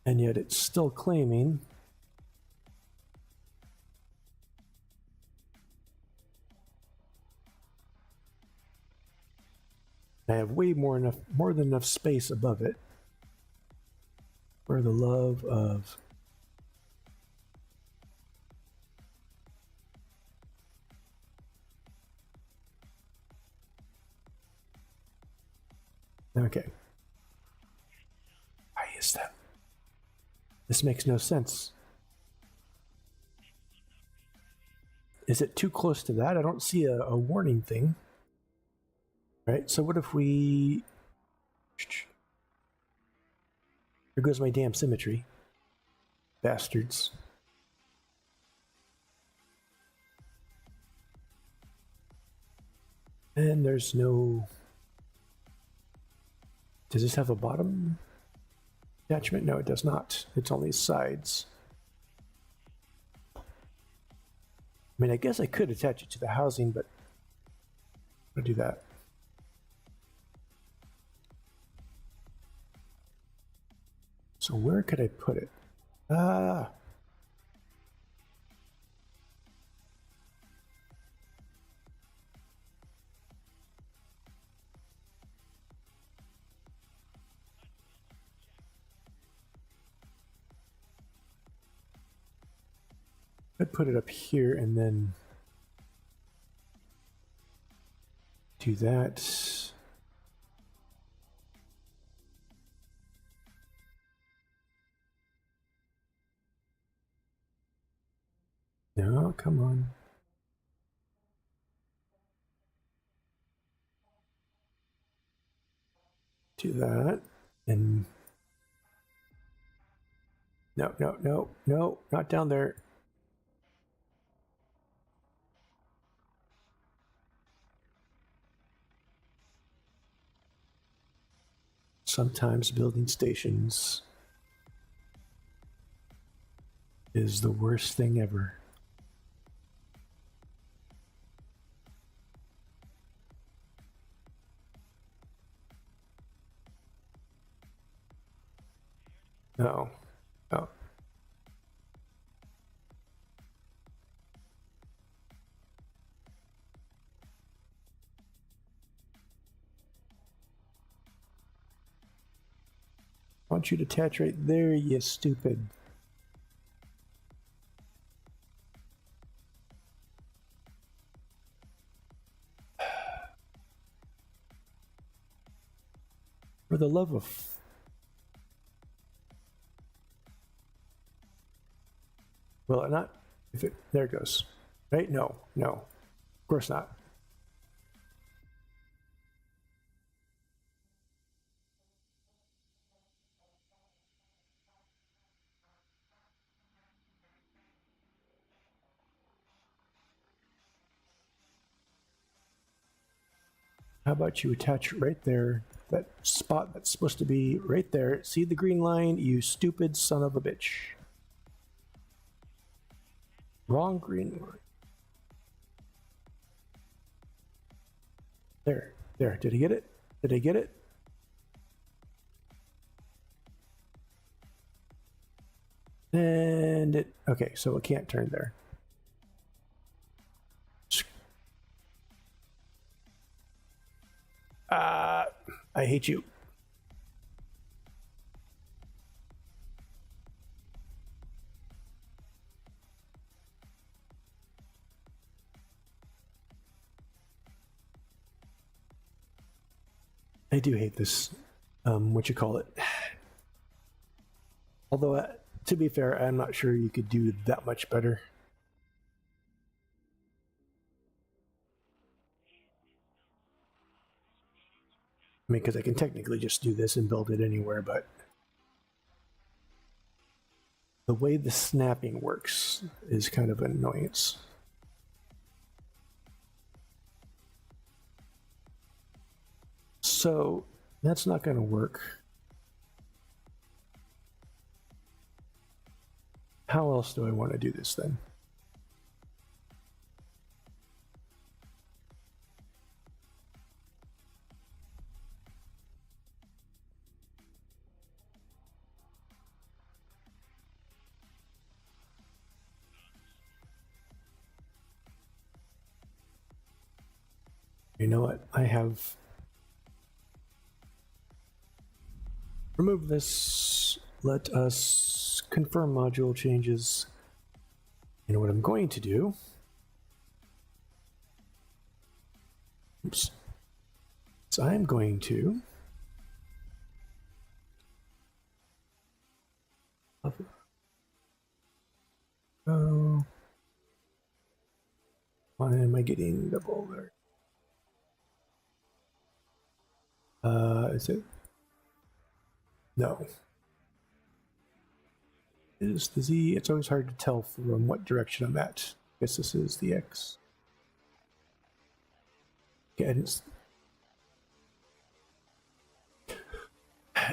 And yet it's still claiming I have way more than enough space above it. For the love of... Okay. Why is that? This makes no sense. Is it too close to that? I don't see a warning thing. Right, so what if we... There goes my damn symmetry. Bastards. And there's no... Does this have a bottom attachment? No, it does not. It's only sides. I mean, I guess I could attach it to the housing, but I'll do that. So where could I put it? Ah. I'd put it up here and then do that. No, come on. Do that. And no, no, no, no, not down there. Sometimes building stations is the worst thing ever. No. Oh. I want you to attach right there, you stupid. For the love of... Will it not? If it... There it goes. Right? No, no. Of course not. How about you attach right there, that spot that's supposed to be right there. See the green line, you stupid son of a bitch. Wrong green line. There, there, did I get it? Did I get it? And it, okay, so it can't turn there. I hate you. I do hate this, what you call it. Although, to be fair, I'm not sure you could do that much better. I mean, because I can technically just do this and build it anywhere, but the way the snapping works is kind of an annoyance. So that's not going to work. How else do I want to do this then? You know what? I have removed this. Let us confirm module changes. And what I'm going to do, oops, so I'm going to oh, why am I getting double there? Is it? No. Is the Z? It's always hard to tell from what direction I'm at. I guess this is the X. Okay,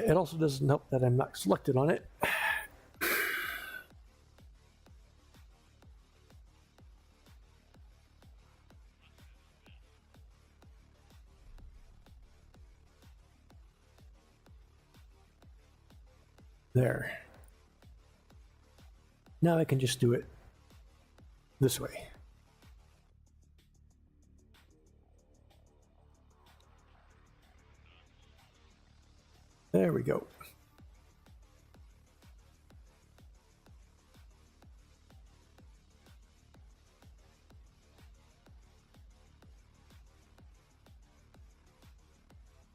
it also doesn't help that I'm not selected on it. There. Now I can just do it this way. There we go.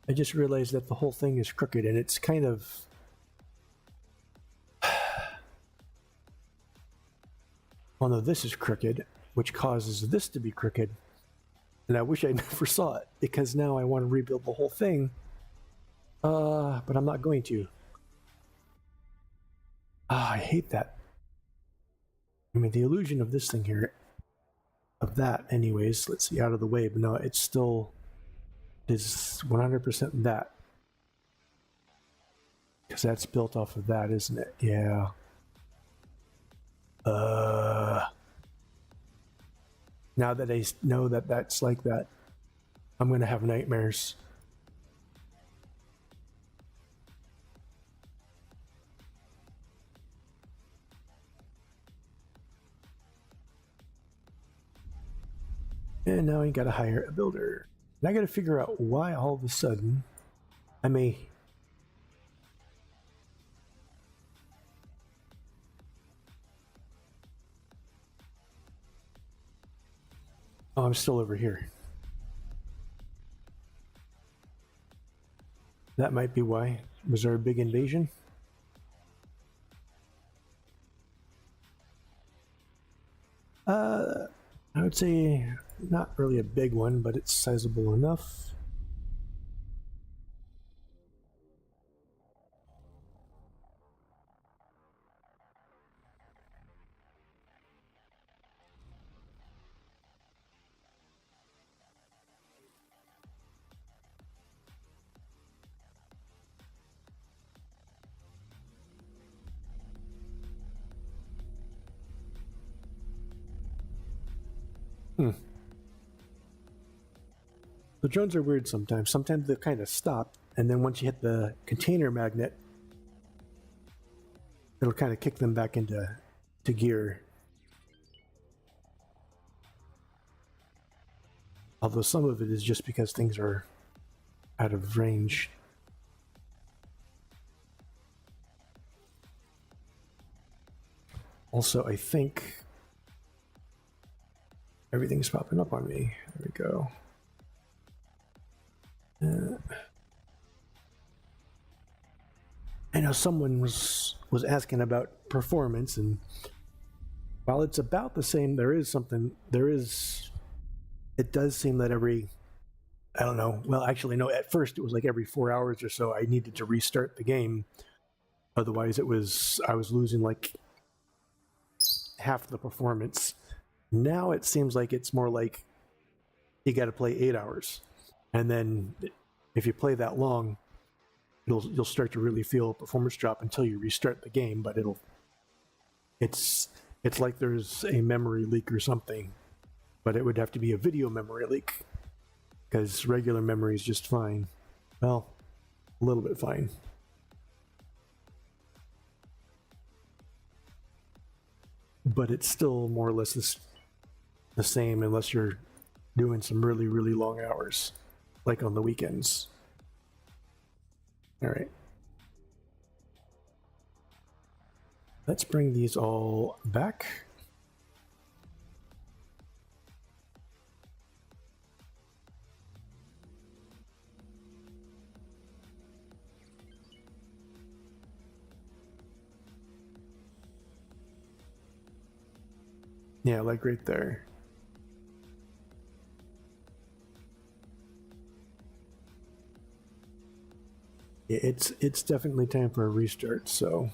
I just realized that the whole thing is crooked, and it's kind of... Well, no, this is crooked, which causes this to be crooked. And I wish I never saw it, because now I want to rebuild the whole thing. But I'm not going to. I hate that. I mean, the illusion of this thing here, of that anyways, let's see, out of the way, but no, it's still is 100% that. Because that's built off of that, isn't it? Yeah. Now that I know that that's like that, I'm going to have nightmares. And now I got to hire a builder. And I got to figure out why all of a sudden I may... Oh, I'm still over here. That might be why. Was there a big invasion? I would say not really a big one, but it's sizable enough. The drones are weird sometimes. Sometimes they kind of stop, and then once you hit the container magnet, it'll kind of kick them back into gear. Although some of it is just because things are out of range. Also, I think everything's popping up on me. There we go. I know someone was asking about performance, and while it's about the same, it does seem that I don't know, well, actually, no, at first it was like every 4 hours or so I needed to restart the game. Otherwise, I was losing like half the performance. Now it seems like it's more like you got to play 8 hours. And then if you play that long, you'll start to really feel a performance drop until you restart the game, but it's like there's a memory leak or something, but it would have to be a video memory leak because regular memory is just fine. Well, a little bit fine. But it's still more or less the same unless you're doing some really, really long hours, like on the weekends. All right. Let's bring these all back. Yeah, like right there. It's definitely time for a restart, so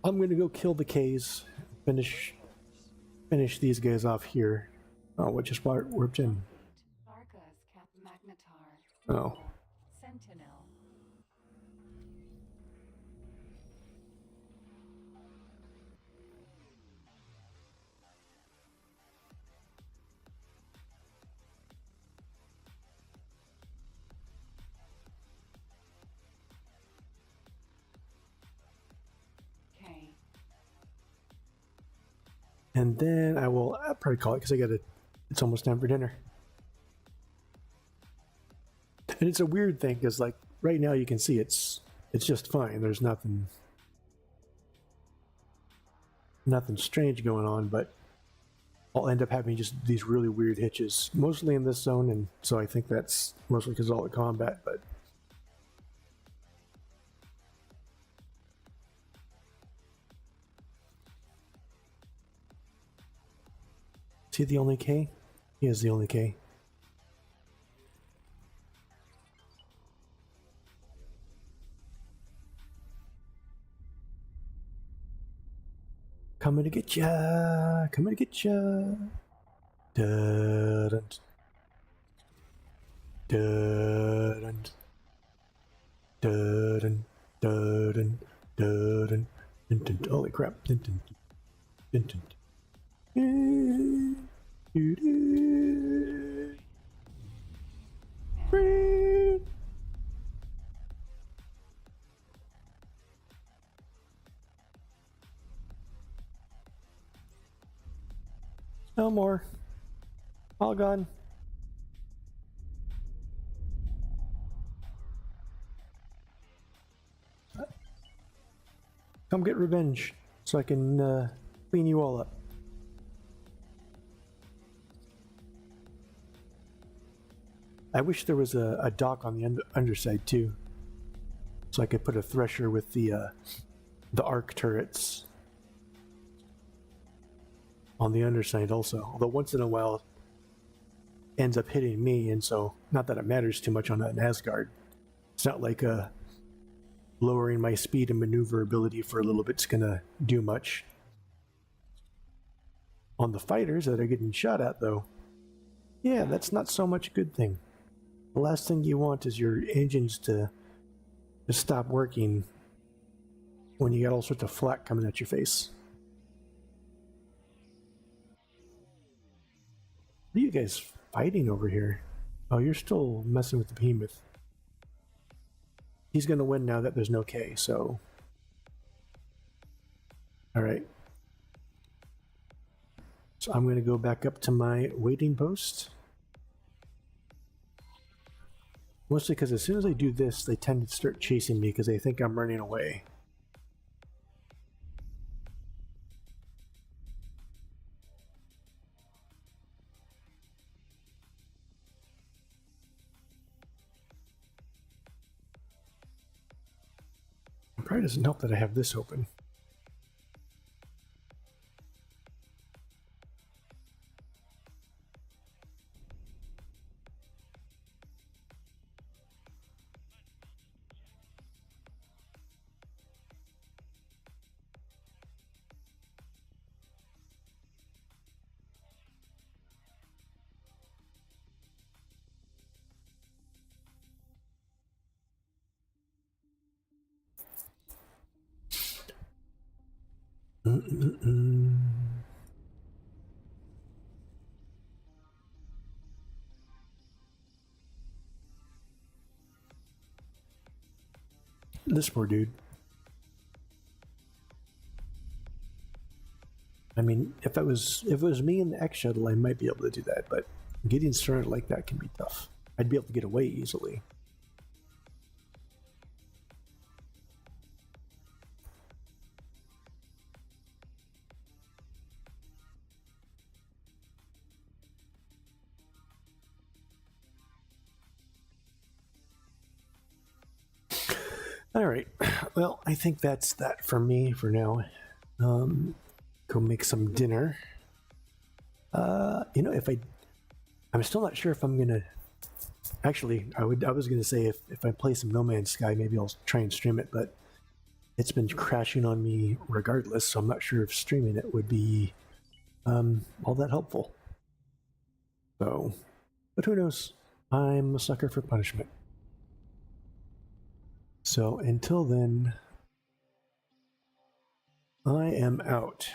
I'm gonna go kill the K's, finish these guys off here. Oh, what just warped in? Vargas Cap Magnetar. Oh. Sentinel. K. And then I'll probably call it because it's almost time for dinner. And it's a weird thing because like right now you can see it's just fine. There's nothing strange going on, but I'll end up having just these really weird hitches, mostly in this zone, and so I think that's mostly because of all the combat, but is he the only K? He is the only K. Coming to get ya! Coming to get ya! Dun, dun, dun, dun, dun, dun, holy crap! Dun, dun, dun, dun. No more. All gone. Come get revenge so I can clean you all up. I wish there was a dock on the underside too, so I could put a thresher with the arc turrets on the underside also. Although once in a while it ends up hitting me, and so not that it matters too much on an Asgard. It's not like lowering my speed and maneuverability for a little bit's gonna do much. On the fighters that are getting shot at though, yeah, that's not so much a good thing. The last thing you want is your engines to stop working when you got all sorts of flak coming at your face. What are you guys fighting over here? Oh, you're still messing with the behemoth. He's going to win now that there's no K, so... Alright. So I'm going to go back up to my waiting post. Mostly because as soon as I do this, they tend to start chasing me because they think I'm running away. It probably doesn't help that I have this open. This poor dude. I mean, if it was me in the X shuttle, I might be able to do that, but getting surrounded like that can be tough. I'd be able to get away easily. All right. Well, I think that's that for me for now. Go make some dinner. You know, I'm still not sure if I'm gonna. Actually, I was gonna say if I play some No Man's Sky, maybe I'll try and stream it, but it's been crashing on me regardless, so I'm not sure if streaming it would be all that helpful. So, but who knows? I'm a sucker for punishment. So until then, I am out.